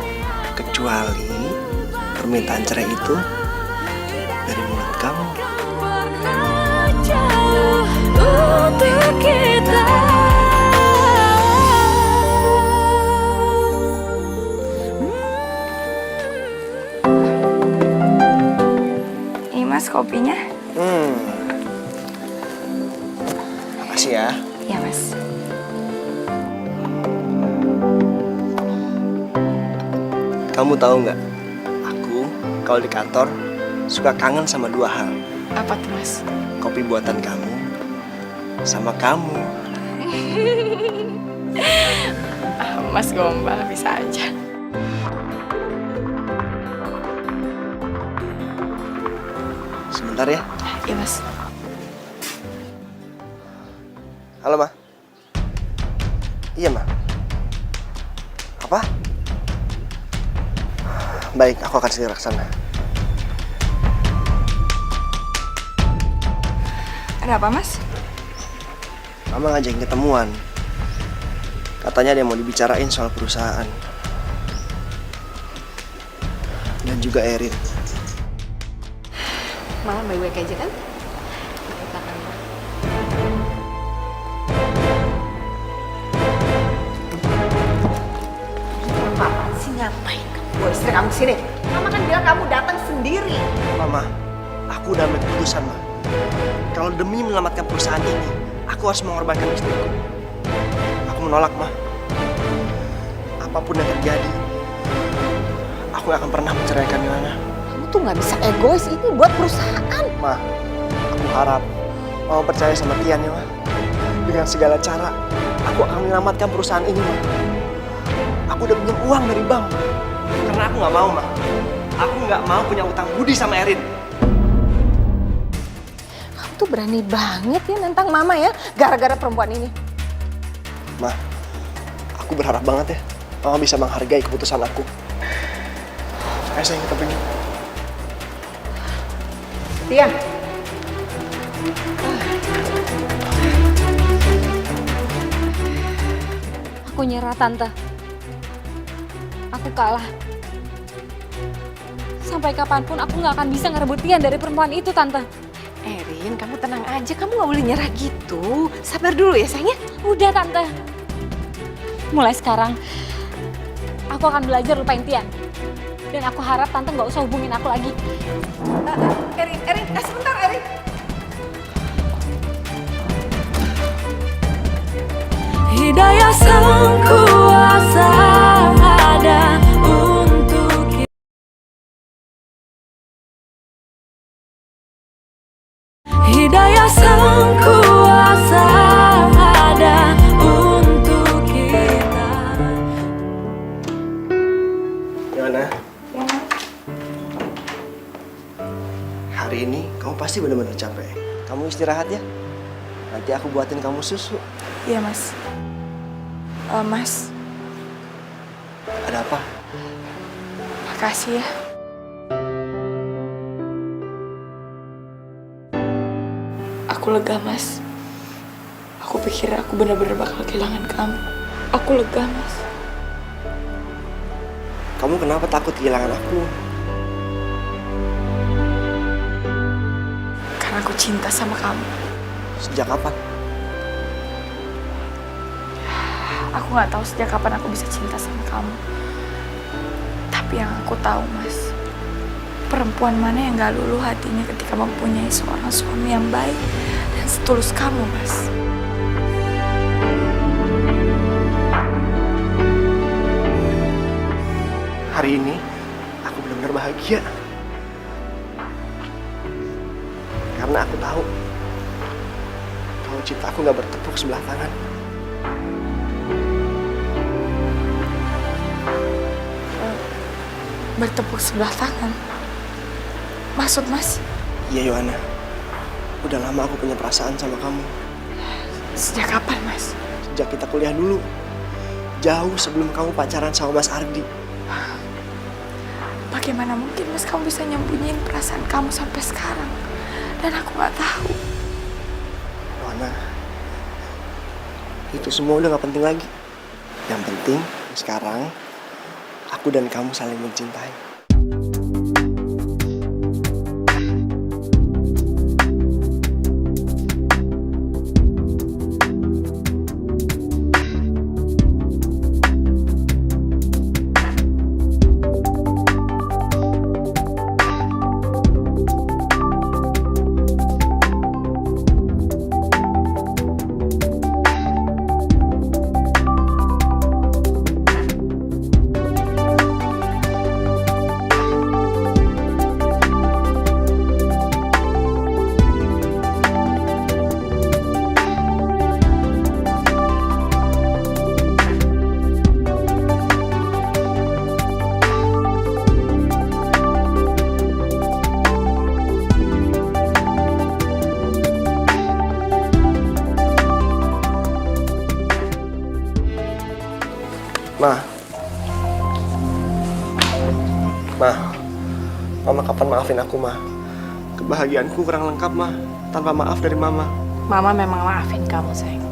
Kecuali permintaan cerai itu dari mulut kamu. Jauh untuk kita. Mas kopinya. Makasih ya. Ya Mas. Kamu tahu nggak? Aku kalau di kantor suka kangen sama dua hal. Apa tuh Mas? Kopi buatan kamu sama kamu. Mas gombal bisa aja. Sebentar ya. Iya Mas. Halo, Ma. Iya, Ma. Apa? Baik, aku akan segera ke sana. Ada apa Mas? Mama ngajakin ketemuan. Katanya ada yang mau dibicarain soal perusahaan. Dan juga Erin. Mama baik-baik aja kan? Apa sih ngapain kamu bawa istri kamu sini? Mama kan bilang kamu datang sendiri. Mama, aku udah ambil keputusan, Ma. Kalau demi menyelamatkan perusahaan ini, aku harus mengorbankan istriku. Aku menolak, Ma. Apapun yang terjadi, aku gak akan pernah menceraikan Yohana. Kamu tuh nggak bisa egois, ini buat perusahaan. Ma, aku harap Mama percaya sama Tian ya, Ma. Dengan segala cara, aku akan menyelamatkan perusahaan ini, Ma. Aku udah pinjam uang dari bank. Karena aku nggak mau, Ma. Aku nggak mau punya utang budi sama Erin. Kamu tuh berani banget ya nentang Mama ya, gara-gara perempuan ini. Ma, aku berharap banget ya Mama bisa menghargai keputusan aku. Ayo sayang, kita pergi. Tian. Aku nyerah, Tante. Aku kalah. Sampai kapanpun aku nggak akan bisa ngerebut Tian dari perempuan itu, Tante. Erin, kamu tenang aja, kamu nggak boleh nyerah gitu. Sabar dulu ya sayangnya. Udah, Tante. Mulai sekarang, aku akan belajar lupain Tian. Dan aku harap Tante nggak usah hubungin aku lagi. Erin, sebentar Erin. Hidayah sang kuasa ada untuk kita. Hidayah sang kuasa ada untuk kita. Yohana. Hari ini kamu pasti benar-benar capek. Kamu istirahat ya. Nanti aku buatin kamu susu. Iya Mas. Mas, Ada apa? makasih ya. Aku lega Mas. Aku pikir aku benar-benar bakal kehilangan kamu. Aku lega Mas. Kamu kenapa takut kehilangan aku? Karena aku cinta sama kamu. Sejak kapan? Aku nggak tahu sejak kapan aku bisa cinta sama kamu. Tapi yang aku tahu Mas, perempuan mana yang gak luluh hatinya ketika mempunyai seorang suami yang baik dan setulus kamu Mas. Hari ini aku benar-benar bahagia. Karena aku tahu kalau cintaku gak bertepuk sebelah tangan. Bertepuk sebelah tangan? Maksud Mas? Iya Yohana, udah lama aku punya perasaan sama kamu. Sejak kapan Mas? Sejak kita kuliah dulu. Jauh sebelum kamu pacaran sama Mas Ardi. Bagaimana mungkin Mas kamu bisa nyembunyiin perasaan kamu sampai sekarang? Dan aku nggak tahu. Yohana, itu semua udah gak penting lagi. Yang penting sekarang aku dan kamu saling mencintai. Ma, Mama kapan maafin aku, Ma? Kebahagiaanku kurang lengkap, Ma, tanpa maaf dari Mama. Mama memang maafin kamu, sayang.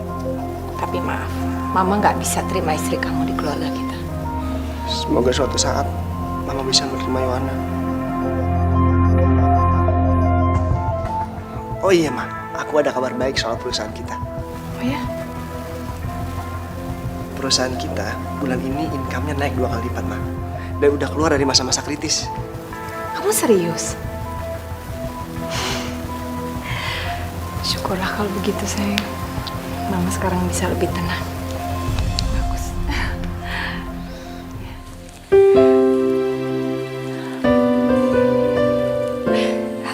Tapi maaf, Mama nggak bisa terima istri kamu di keluarga kita. Semoga suatu saat Mama bisa menerima Yohana. Oh iya, Ma, aku ada kabar baik soal perusahaan kita. Oh ya? Perusahaan kita bulan ini income-nya naik 2 kali lipat, Ma. Dan udah keluar dari masa-masa kritis. Kamu serius? Syukurlah kalau begitu, sayang. Mama sekarang bisa lebih tenang. Bagus.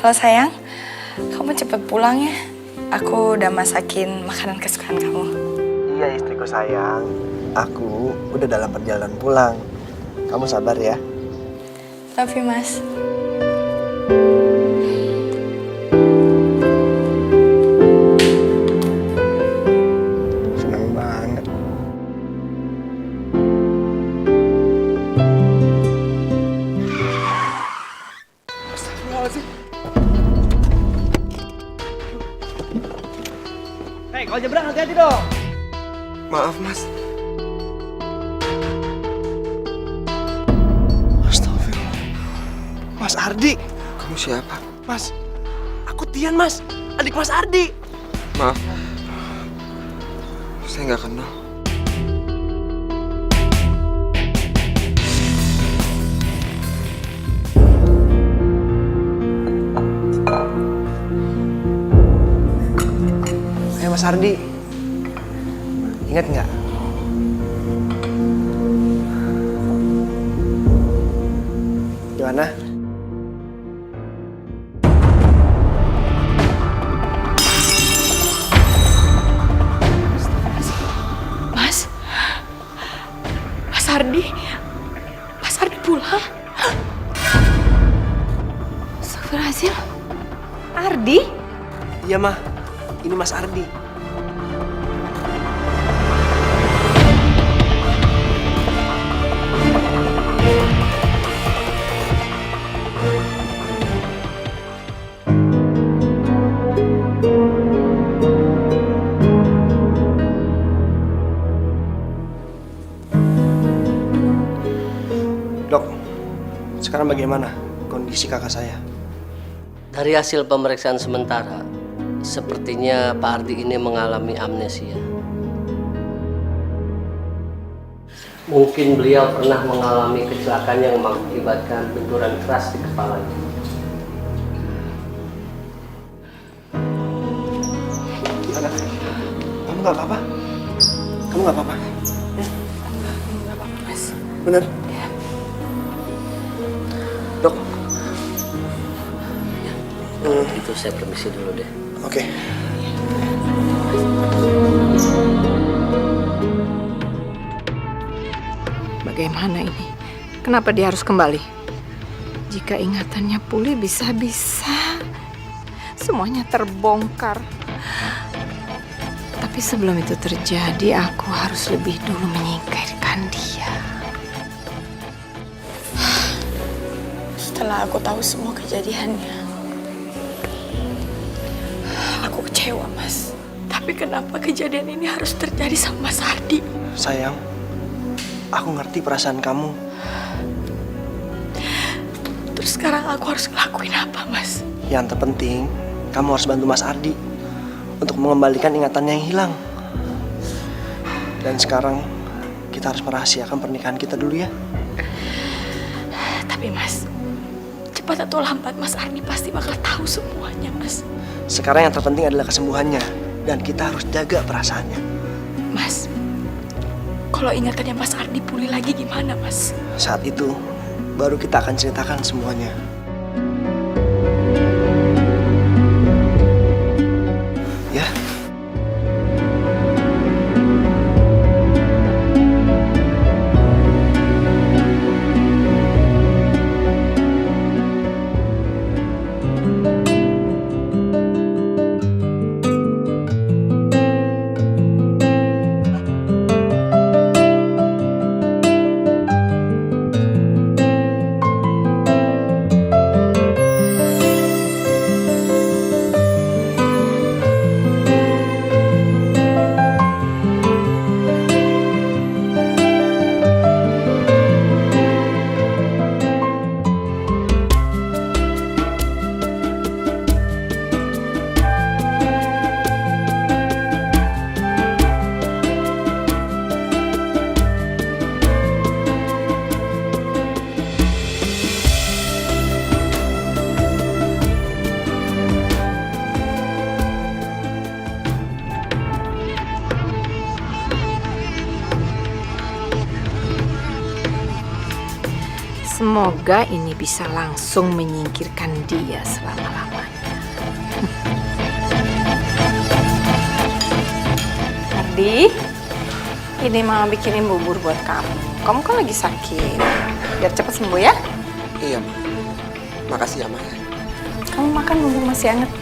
Halo sayang, kamu cepet pulang ya. Aku udah masakin makanan kesukaan kamu. Iya, istriku sayang. Aku udah dalam perjalanan pulang. Kamu sabar ya. Love you, Mas. Senang banget. Astagfirullahaladzim. Hei, kalau nyebrang hati-hati dong. Maaf, Mas. Astagfirullah. Mas Ardi. Kamu siapa? Mas, aku Tian, Mas. Adik Mas Ardi. Maaf. Saya nggak kenal. Ayo Mas Ardi. Ingat nggak? Gimana? Mas? Mas Ardi? Mas Ardi pulang? Astagfirullahaladzim. Ardi? Iya, Mah. Ini Mas Ardi. Dok, sekarang bagaimana kondisi kakak saya? Dari hasil pemeriksaan sementara, sepertinya Pak Ardi ini mengalami amnesia. Mungkin beliau pernah mengalami kecelakaan yang mengakibatkan benturan keras di kepalanya. Gimana? Kamu nggak apa-apa? Kamu nggak apa-apa? Nggak apa-apa, Mas. Bener? Dok. Itu saya permisi dulu deh. Oke. Bagaimana ini? Kenapa dia harus kembali? Jika ingatannya pulih bisa-bisa semuanya terbongkar. Tapi sebelum itu terjadi, aku harus lebih dulu menyingkirkan dia. Setelah aku tahu semua kejadiannya, aku kecewa, Mas. Tapi kenapa kejadian ini harus terjadi sama Mas Ardi? Sayang, aku ngerti perasaan kamu. Terus sekarang aku harus ngelakuin apa, Mas? Yang terpenting, kamu harus bantu Mas Ardi untuk mengembalikan ingatannya yang hilang. Dan sekarang, kita harus merahasiakan pernikahan kita dulu ya. Tapi Mas, cepat atau lambat Mas Ardi pasti bakal tahu semuanya, Mas. Sekarang yang terpenting adalah kesembuhannya. Dan kita harus jaga perasaannya. Mas, kalau ingatannya Mas Ardi pulih lagi gimana, Mas? Saat itu, baru kita akan ceritakan semuanya. Ya. Semoga ini bisa langsung menyingkirkan dia selama-lamanya. Ardi, ini mama bikinin bubur buat kamu. Kamu kan lagi sakit. Biar cepat sembuh ya. Iya, Ma. Makasih ya, Ma. Kamu makan bubur masih hangat.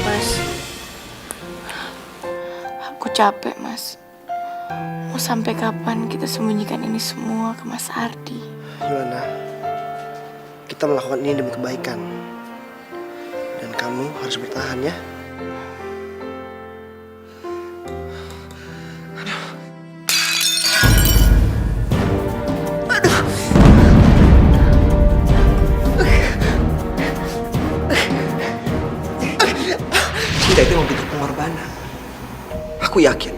Mas, aku capek, Mas. Mau sampai kapan kita sembunyikan ini semua ke Mas Ardi? Gimana? Kita melakukan ini demi kebaikan. Dan kamu harus bertahan ya. Cinta itu memang butuh pengorbanan. Aku yakin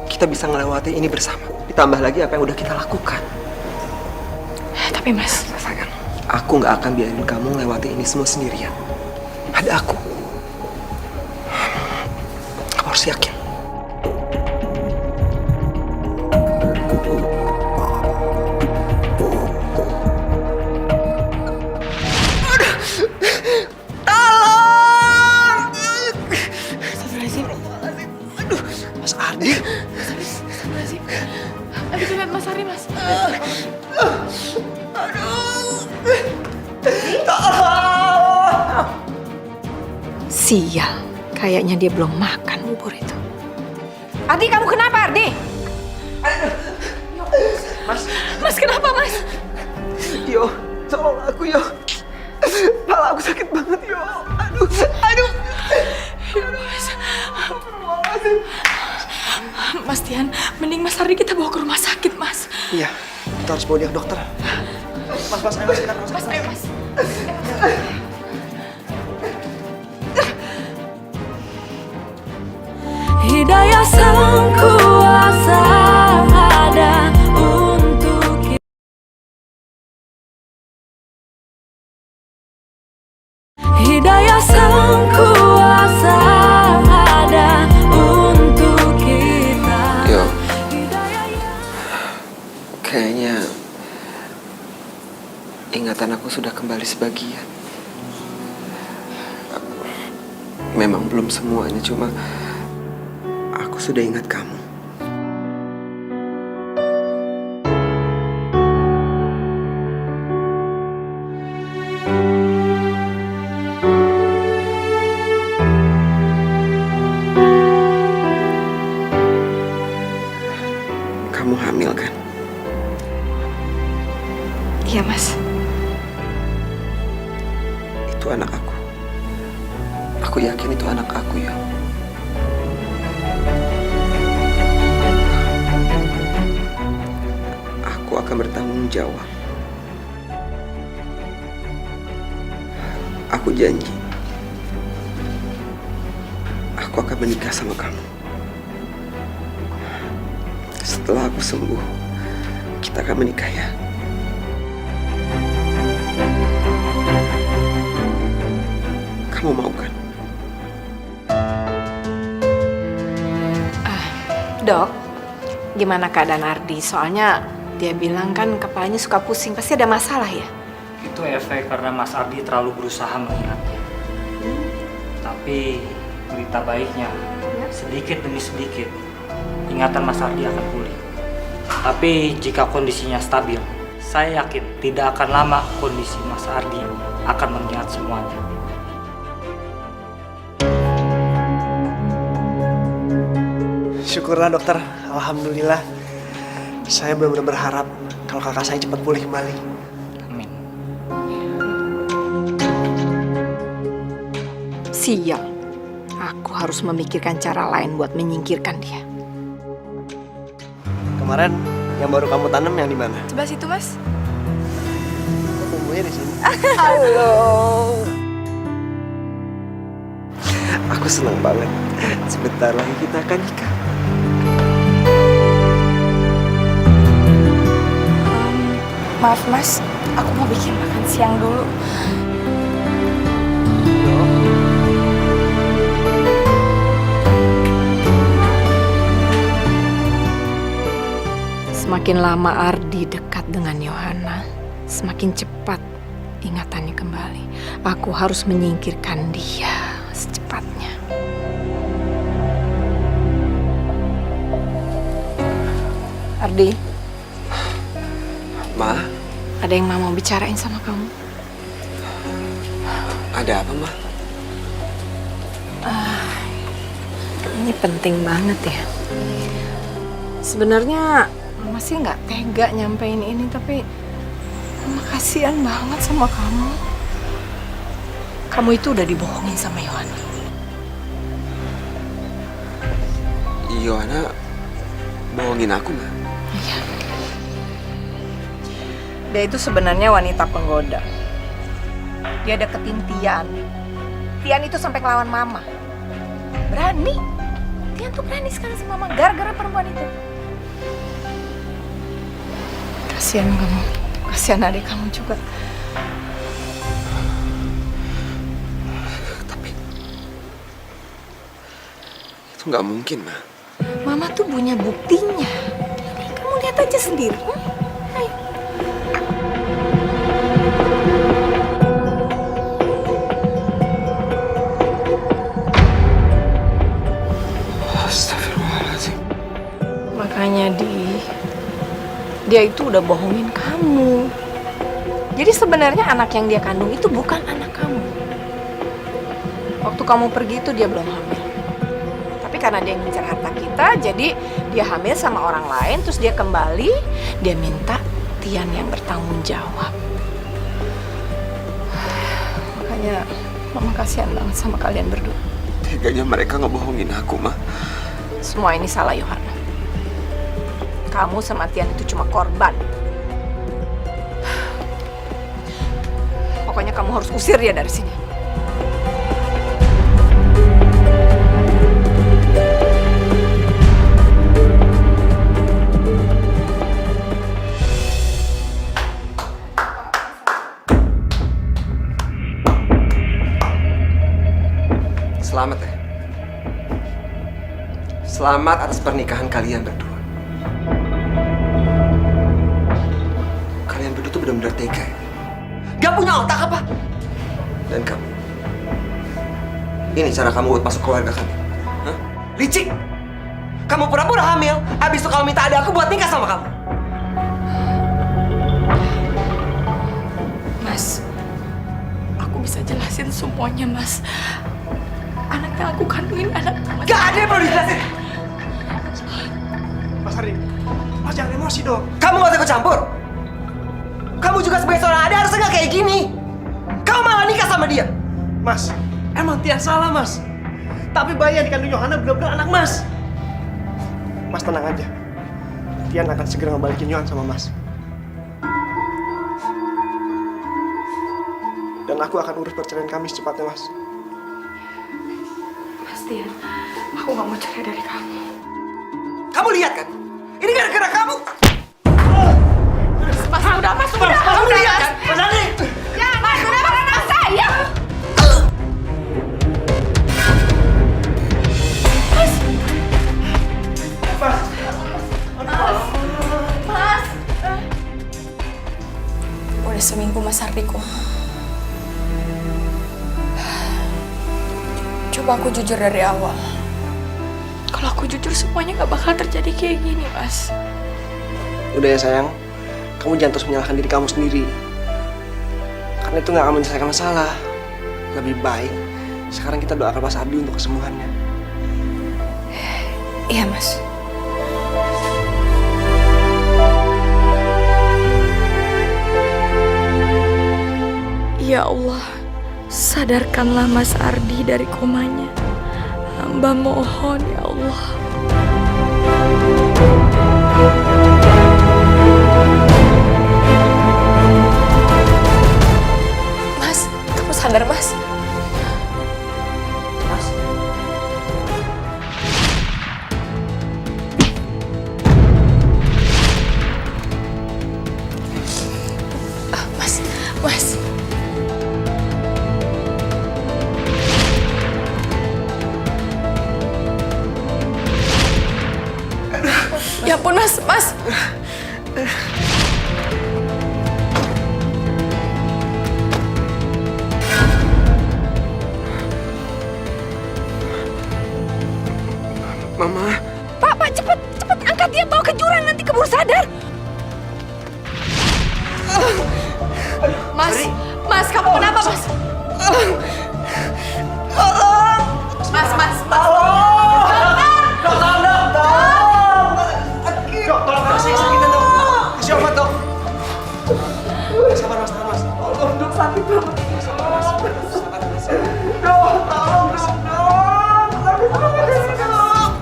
kita bisa melewati ini bersama. Ditambah lagi apa yang udah kita lakukan. Tapi Mas, Sayang, aku nggak akan biarin kamu melewati ini semua sendirian. Ada aku. Kamu harus yakin. Astagfirullahaladzim. Mas Ardi. Astagfirullahaladzim. Habis lihat Mas Ardi, Mas. Sial, kayaknya dia belum makan bubur itu. Ardi, kamu kenapa, Ardi? Mas, kenapa, Mas? Yo, tolong aku, Yo. Kepala aku sakit banget, Yo. Aduh. Mas Tian, mending Mas Ardi kita bawa ke rumah sakit, Mas. Iya, kita harus bawa dia ke dokter. Mas, ayo mas, kita harus. Mas, ayo, Mas. Hidayah Sang Kuasa ada untuk kita. Hidayah Sang Kuasa ada untuk kita. Yo, Hidayah kayaknya ingatan aku sudah kembali sebagian. Memang belum semuanya, cuma aku sudah ingat kamu. Kamu hamil kan? Iya, Mas. Itu anak aku. Aku yakin itu anak aku, ya. Aku akan bertanggung jawab. Aku janji. Aku akan menikah sama kamu. Setelah aku sembuh, kita akan menikah, ya. Kamu mau kan? Dok, gimana keadaan Ardi? Soalnya dia bilang kan kepalanya suka pusing. Pasti ada masalah ya? Itu efek karena Mas Ardi terlalu berusaha mengingatnya. Tapi berita baiknya, sedikit demi sedikit, ingatan Mas Ardi akan pulih. Tapi jika kondisinya stabil, saya yakin tidak akan lama kondisi Mas Ardi akan mengingat semuanya. Syukurlah dokter, alhamdulillah. Saya benar-benar berharap kalau kakak saya cepat pulih kembali. Amin. Sial, aku harus memikirkan cara lain buat menyingkirkan dia. Kemarin yang baru kamu tanam yang di mana? Sebelah situ, Mas. Kok tumbuhnya di sini? Aku senang banget. Sebentar lagi kita akan nikah. Maaf, Mas. Aku mau bikin makan siang dulu. Semakin lama Ardi dekat dengan Yohana, semakin cepat ingatannya kembali. Aku harus menyingkirkan dia secepatnya. Ardi, Ma, ada yang Mama mau bicarain sama kamu. ada apa, Ma? Ini penting banget ya. Sebenarnya Mama sih nggak tega nyampein ini, tapi Mama kasihan banget sama kamu. Kamu itu udah dibohongin sama Yohana. Yohana bohongin aku, Ma? Iya. Dia itu sebenarnya wanita penggoda. Dia deketin Tian. Tian itu sampai ngelawan Mama. Berani. Tian tuh berani sekali sama Mama gara-gara perempuan itu. Kasihan kamu. Kasihan adik kamu juga. Tapi itu nggak mungkin, Ma. Mama tuh punya buktinya. Nih, kamu lihat aja sendiri. Ayo. Astagfirullahaladzim. Makanya dia itu udah bohongin kamu. Jadi sebenarnya anak yang dia kandung itu bukan anak kamu. Waktu kamu pergi itu dia belum hamil. Tapi karena dia ngincar harta kita, jadi dia hamil sama orang lain, terus dia kembali, dia minta Tian yang bertanggung jawab. Makanya Mama kasihan banget sama kalian berdua. Teganya mereka ngebohongin aku, Ma. Semua ini salah Yohana. Kamu sama Tian itu cuma korban. Pokoknya kamu harus usir dia dari sini. Selamat ya. Selamat atas pernikahan kalian berdua. Kalian berdua tuh benar-benar tega ya? Gak punya otak apa? Dan kamu? Ini cara kamu buat masuk keluarga kami? Hah? Licik! Kamu pura-pura hamil, habis itu kamu minta ada aku buat nikah sama kamu. Mas, aku bisa jelasin semuanya, Mas. Anak yang aku kandungin anak Mas. Gak ada yang perlu dijelasin! Mas Ardi, Mas jangan emosi dong. Kamu gak usah ikut campur! Kamu juga sebagai seorang adik harusnya gak kayak gini! Kamu malah nikah sama dia! Mas, emang Tian salah, Mas. Tapi bayi yang dikandung Yohana benar-benar anak Mas. Mas tenang aja. Tian akan segera ngebalikin Yohan sama Mas. Dan aku akan urus perceraian kami secepatnya, Mas. Mas Tian, aku gak mau cerai dari kamu. Kamu lihat kan? Ini gara-gara kamu! Mas, udah, Mas, udah. Kamu lihat! Mas Ardi! Ya, Mas, udah, anak saya. Mas. Udah seminggu Mas Ardi koma. Coba aku jujur dari awal. Kalau aku jujur semuanya gak bakal terjadi kayak gini, Mas. Udah ya sayang, kamu jangan terus menyalahkan diri kamu sendiri. Karena itu gak akan menyelesaikan masalah. Lebih baik, sekarang kita doakan Mas Ardi untuk kesembuhannya. Iya, Mas. Ya Allah, sadarkanlah Mas Ardi dari komanya. Hamba mohon, ya Allah. Ya ampun, Mas. Mama. Pak, cepet angkat dia, bawa ke jurang, nanti keburu sadar. Mas, kamu kenapa, Mas? Mas. Dok, tolong kasih sakitan dok. Kasih obat dok. Sabar mas. Tolong dok, sakit banget. Sabar mas. Dok, tolong dok. Sakit banget dok.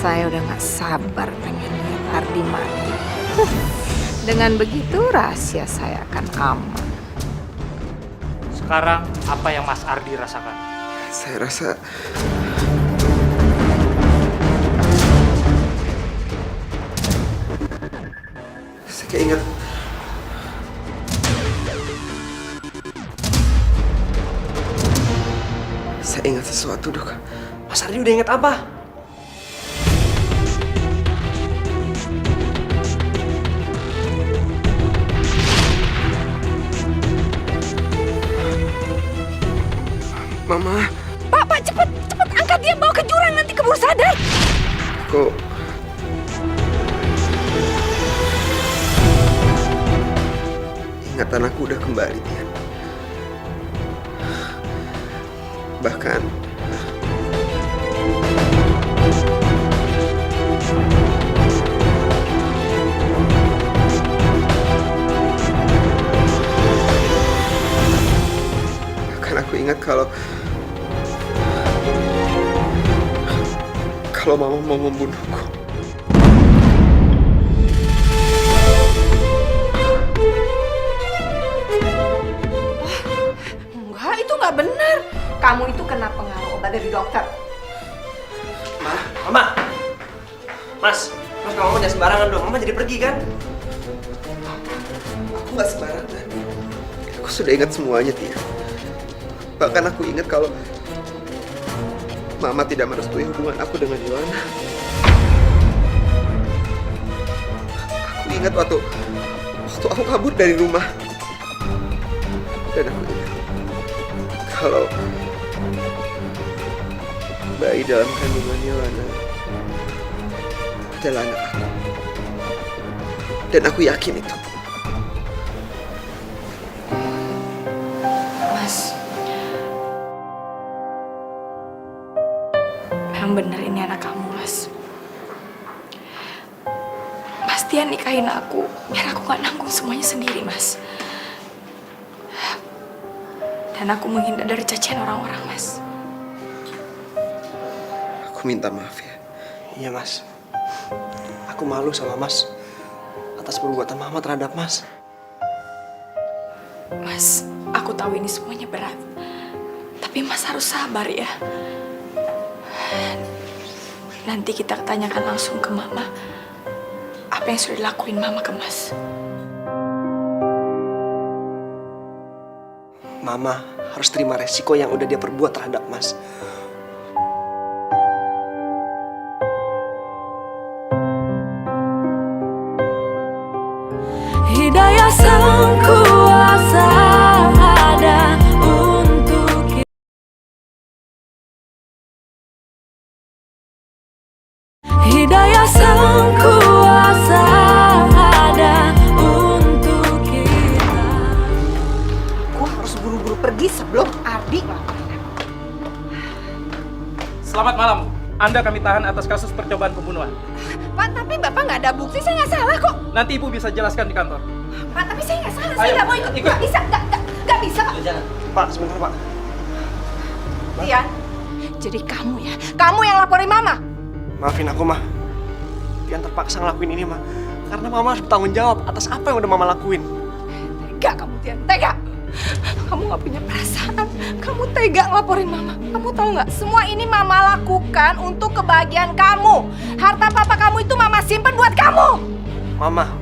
Saya udah gak sabar pengen lihat Ardi mati. Dengan begitu rahasia saya akan aman. Sekarang apa yang Mas Ardi rasakan? Saya rasa saya keinget saya ingat sesuatu, Dok. Mas Ardi udah inget apa? Mama. Pak, cepet angkat dia, bawa ke jurang, nanti keburu sadar. Kok ingatan aku udah kembali, Tian. Bahkan aku ingat kalau Mama mau membunuhku. Enggak, itu nggak benar. Kamu itu kena pengaruh obat dari dokter. Mama. Mas, kalau Mama jangan sembarangan dong. Mama jadi pergi kan? Aku nggak sembarangan. Aku sudah ingat semuanya, Tia. Bahkan aku ingat kalau Mama tidak merestui hubungan aku dengan Yohana. Aku ingat waktu aku kabur dari rumah. Dan aku ingat kalau bayi dalam kandungan Yohana adalah anak aku. Dan aku yakin itu. Memang bener ini anak kamu, Mas. Mas Tian nikahin aku, biar aku gak nanggung semuanya sendiri, Mas. Dan aku menghindar dari cacian orang-orang, Mas. Aku minta maaf ya. Iya, Mas. Aku malu sama Mas atas perbuatan Mama terhadap Mas. Mas, aku tahu ini semuanya berat. Tapi Mas harus sabar ya. Nanti kita tanyakan langsung ke Mama apa yang sudah dilakuin Mama ke Mas. Mama harus terima resiko yang udah dia perbuat terhadap Mas. Hidayah Sang Kuasa ada untuk kita. Hidayah Sang Kuasa ada untuk kita. Aku harus buru-buru pergi sebelum Ardi ngelaporin aku. Selamat malam. Anda kami tahan atas kasus percobaan pembunuhan. Pak, tapi Bapak nggak ada bukti, saya nggak salah kok. Nanti Ibu bisa jelaskan di kantor. Pak, tapi saya nggak salah, saya nggak mau ikut. Nggak bisa, nggak bisa, Pak. Jangan. Pak, sebentar, Pak. Tian, jadi kamu ya, kamu yang laporin Mama. Maafin aku, Ma. Tian terpaksa ngelakuin ini, Ma. Karena Mama harus bertanggung jawab atas apa yang udah Mama lakuin. Tega kamu, Tian, tega. Kamu nggak punya perasaan, kamu tega ngelaporin Mama. Kamu tahu nggak, semua ini Mama lakukan untuk kebahagiaan kamu. Harta papa kamu itu Mama simpen buat kamu. Mama,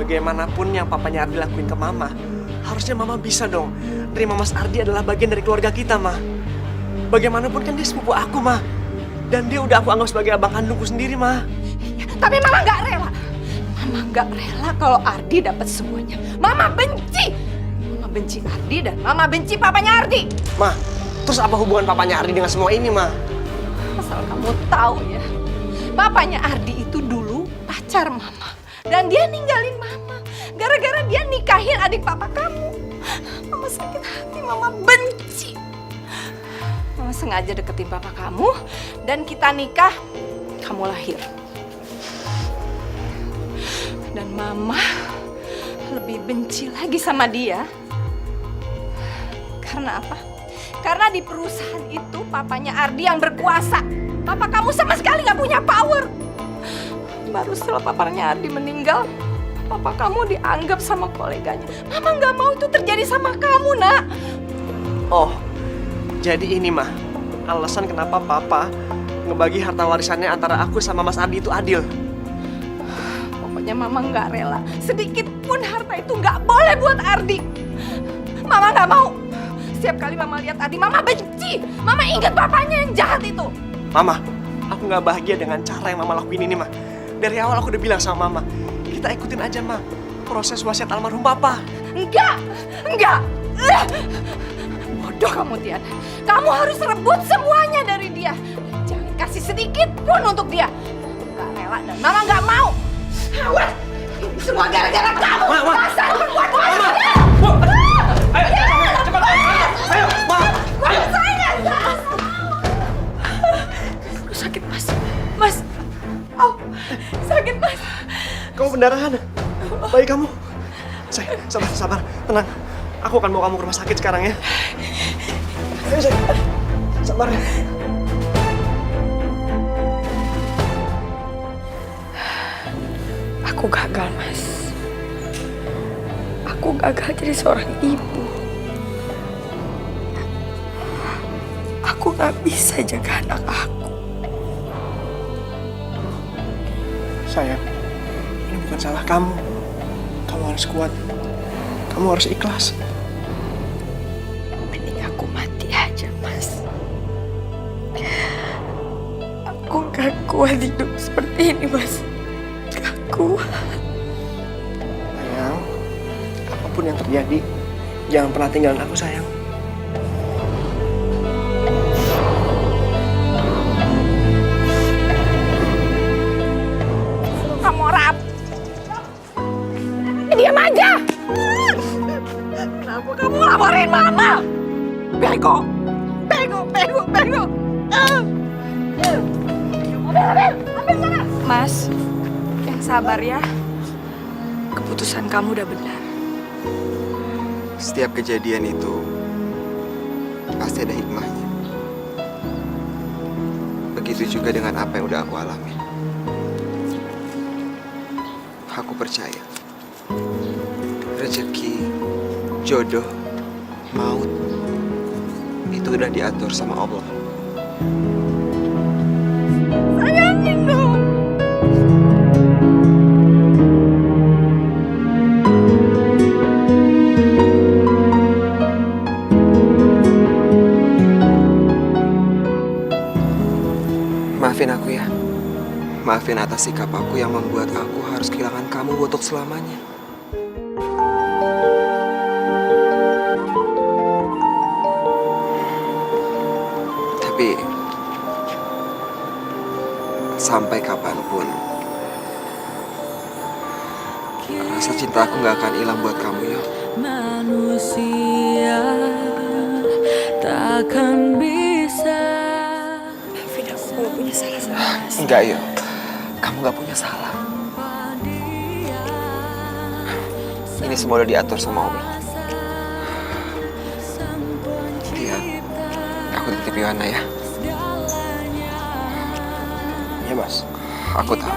bagaimanapun yang papanya Ardi lakuin ke Mama, Harusnya Mama bisa dong terima Mas Ardi adalah bagian dari keluarga kita, Ma. Bagaimanapun kan dia sepupu aku, Ma. Dan dia udah aku anggap sebagai abang kandungku sendiri, Ma. Tapi Mama nggak rela. Mama nggak rela kalau Ardi dapat semuanya. Mama benci. Mama benci Ardi dan Mama benci papanya Ardi. Ma, terus apa hubungan papanya Ardi dengan semua ini, Ma? Asal kamu tahu ya, papanya Ardi itu dulu pacar Mama. Dan dia ninggalin Mama. Gara-gara dia nikahin adik papa kamu. Mama sakit hati, Mama benci. Mama sengaja deketin papa kamu. Dan kita nikah, kamu lahir. Dan Mama lebih benci lagi sama dia. Karena apa? Karena di perusahaan itu papanya Ardi yang berkuasa. Papa kamu sama sekali nggak punya power. Baru setelah papanya Ardi meninggal, papa kamu dianggap sama koleganya. Mama nggak mau itu terjadi sama kamu, Nak. Oh, jadi ini, Ma, alasan kenapa Papa ngebagi harta warisannya antara aku sama Mas Ardi itu adil. Pokoknya Mama nggak rela. Sedikit pun harta itu nggak boleh buat Ardi. Mama nggak mau. Setiap kali Mama lihat Ardi, Mama benci. Mama ingat papanya yang jahat itu. Mama, aku nggak bahagia dengan cara yang Mama lakuin ini, Ma. Dari awal aku udah bilang sama Mama, kita ikutin aja, Ma, proses wasiat almarhum Papa. Enggak. Bodoh kamu, Tian. Kamu harus rebut semuanya dari dia. Jangan kasih sedikit pun untuk dia. Nggak rela dan Mama nggak mau. Awas, ini semua gara-gara kamu. Dasar perempuan bodoh. Ayo, cepat. Ayo, Ma. Ayo. Aduh, sakit, Mas. Mas. Oh, sakit, Mas. Kamu pendarahan. Baik kamu. Say, sabar. Tenang. Aku akan bawa kamu ke rumah sakit sekarang ya. Ayo, Say. Sabar ya. Aku gagal, Mas. Aku gagal jadi seorang ibu. Aku gak bisa jaga anak aku. Sayang, ini bukan salah kamu. Kamu harus kuat. Kamu harus ikhlas. Mending aku mati aja, Mas. Aku gak kuat hidup seperti ini, Mas. Gak kuat. Sayang, apapun yang terjadi, jangan pernah tinggalin aku, sayang. Kamu rap. Diam aja. Kenapa kamu laporin Mama? Bego. Ambil sana. Mas, yang sabar ya. Keputusan kamu udah benar. Setiap kejadian itu pasti ada hikmahnya. Begitu juga dengan apa yang udah aku alami. Aku percaya rezeki, jodoh, maut itu udah diatur sama Allah. Sayangin dong. Maafin aku ya. Maafin atas sikap aku yang membuat aku harus kehilangan kamu untuk selamanya. Tapi sampai kapanpun rasa cinta aku gak akan hilang buat kamu ya. Manusia takkan bisa. Maafin aku kalau punya salah sama Mas. Enggak, yo. Kamu gak punya salah. Ini semua udah diatur sama Allah. Dia, aku titip Yohana ya. Iya, Mas. Aku tahu.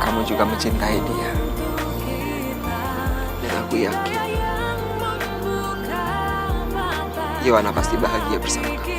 Kamu juga mencintai dia. Dan aku yakin Yohana pasti bahagia bersama kamu.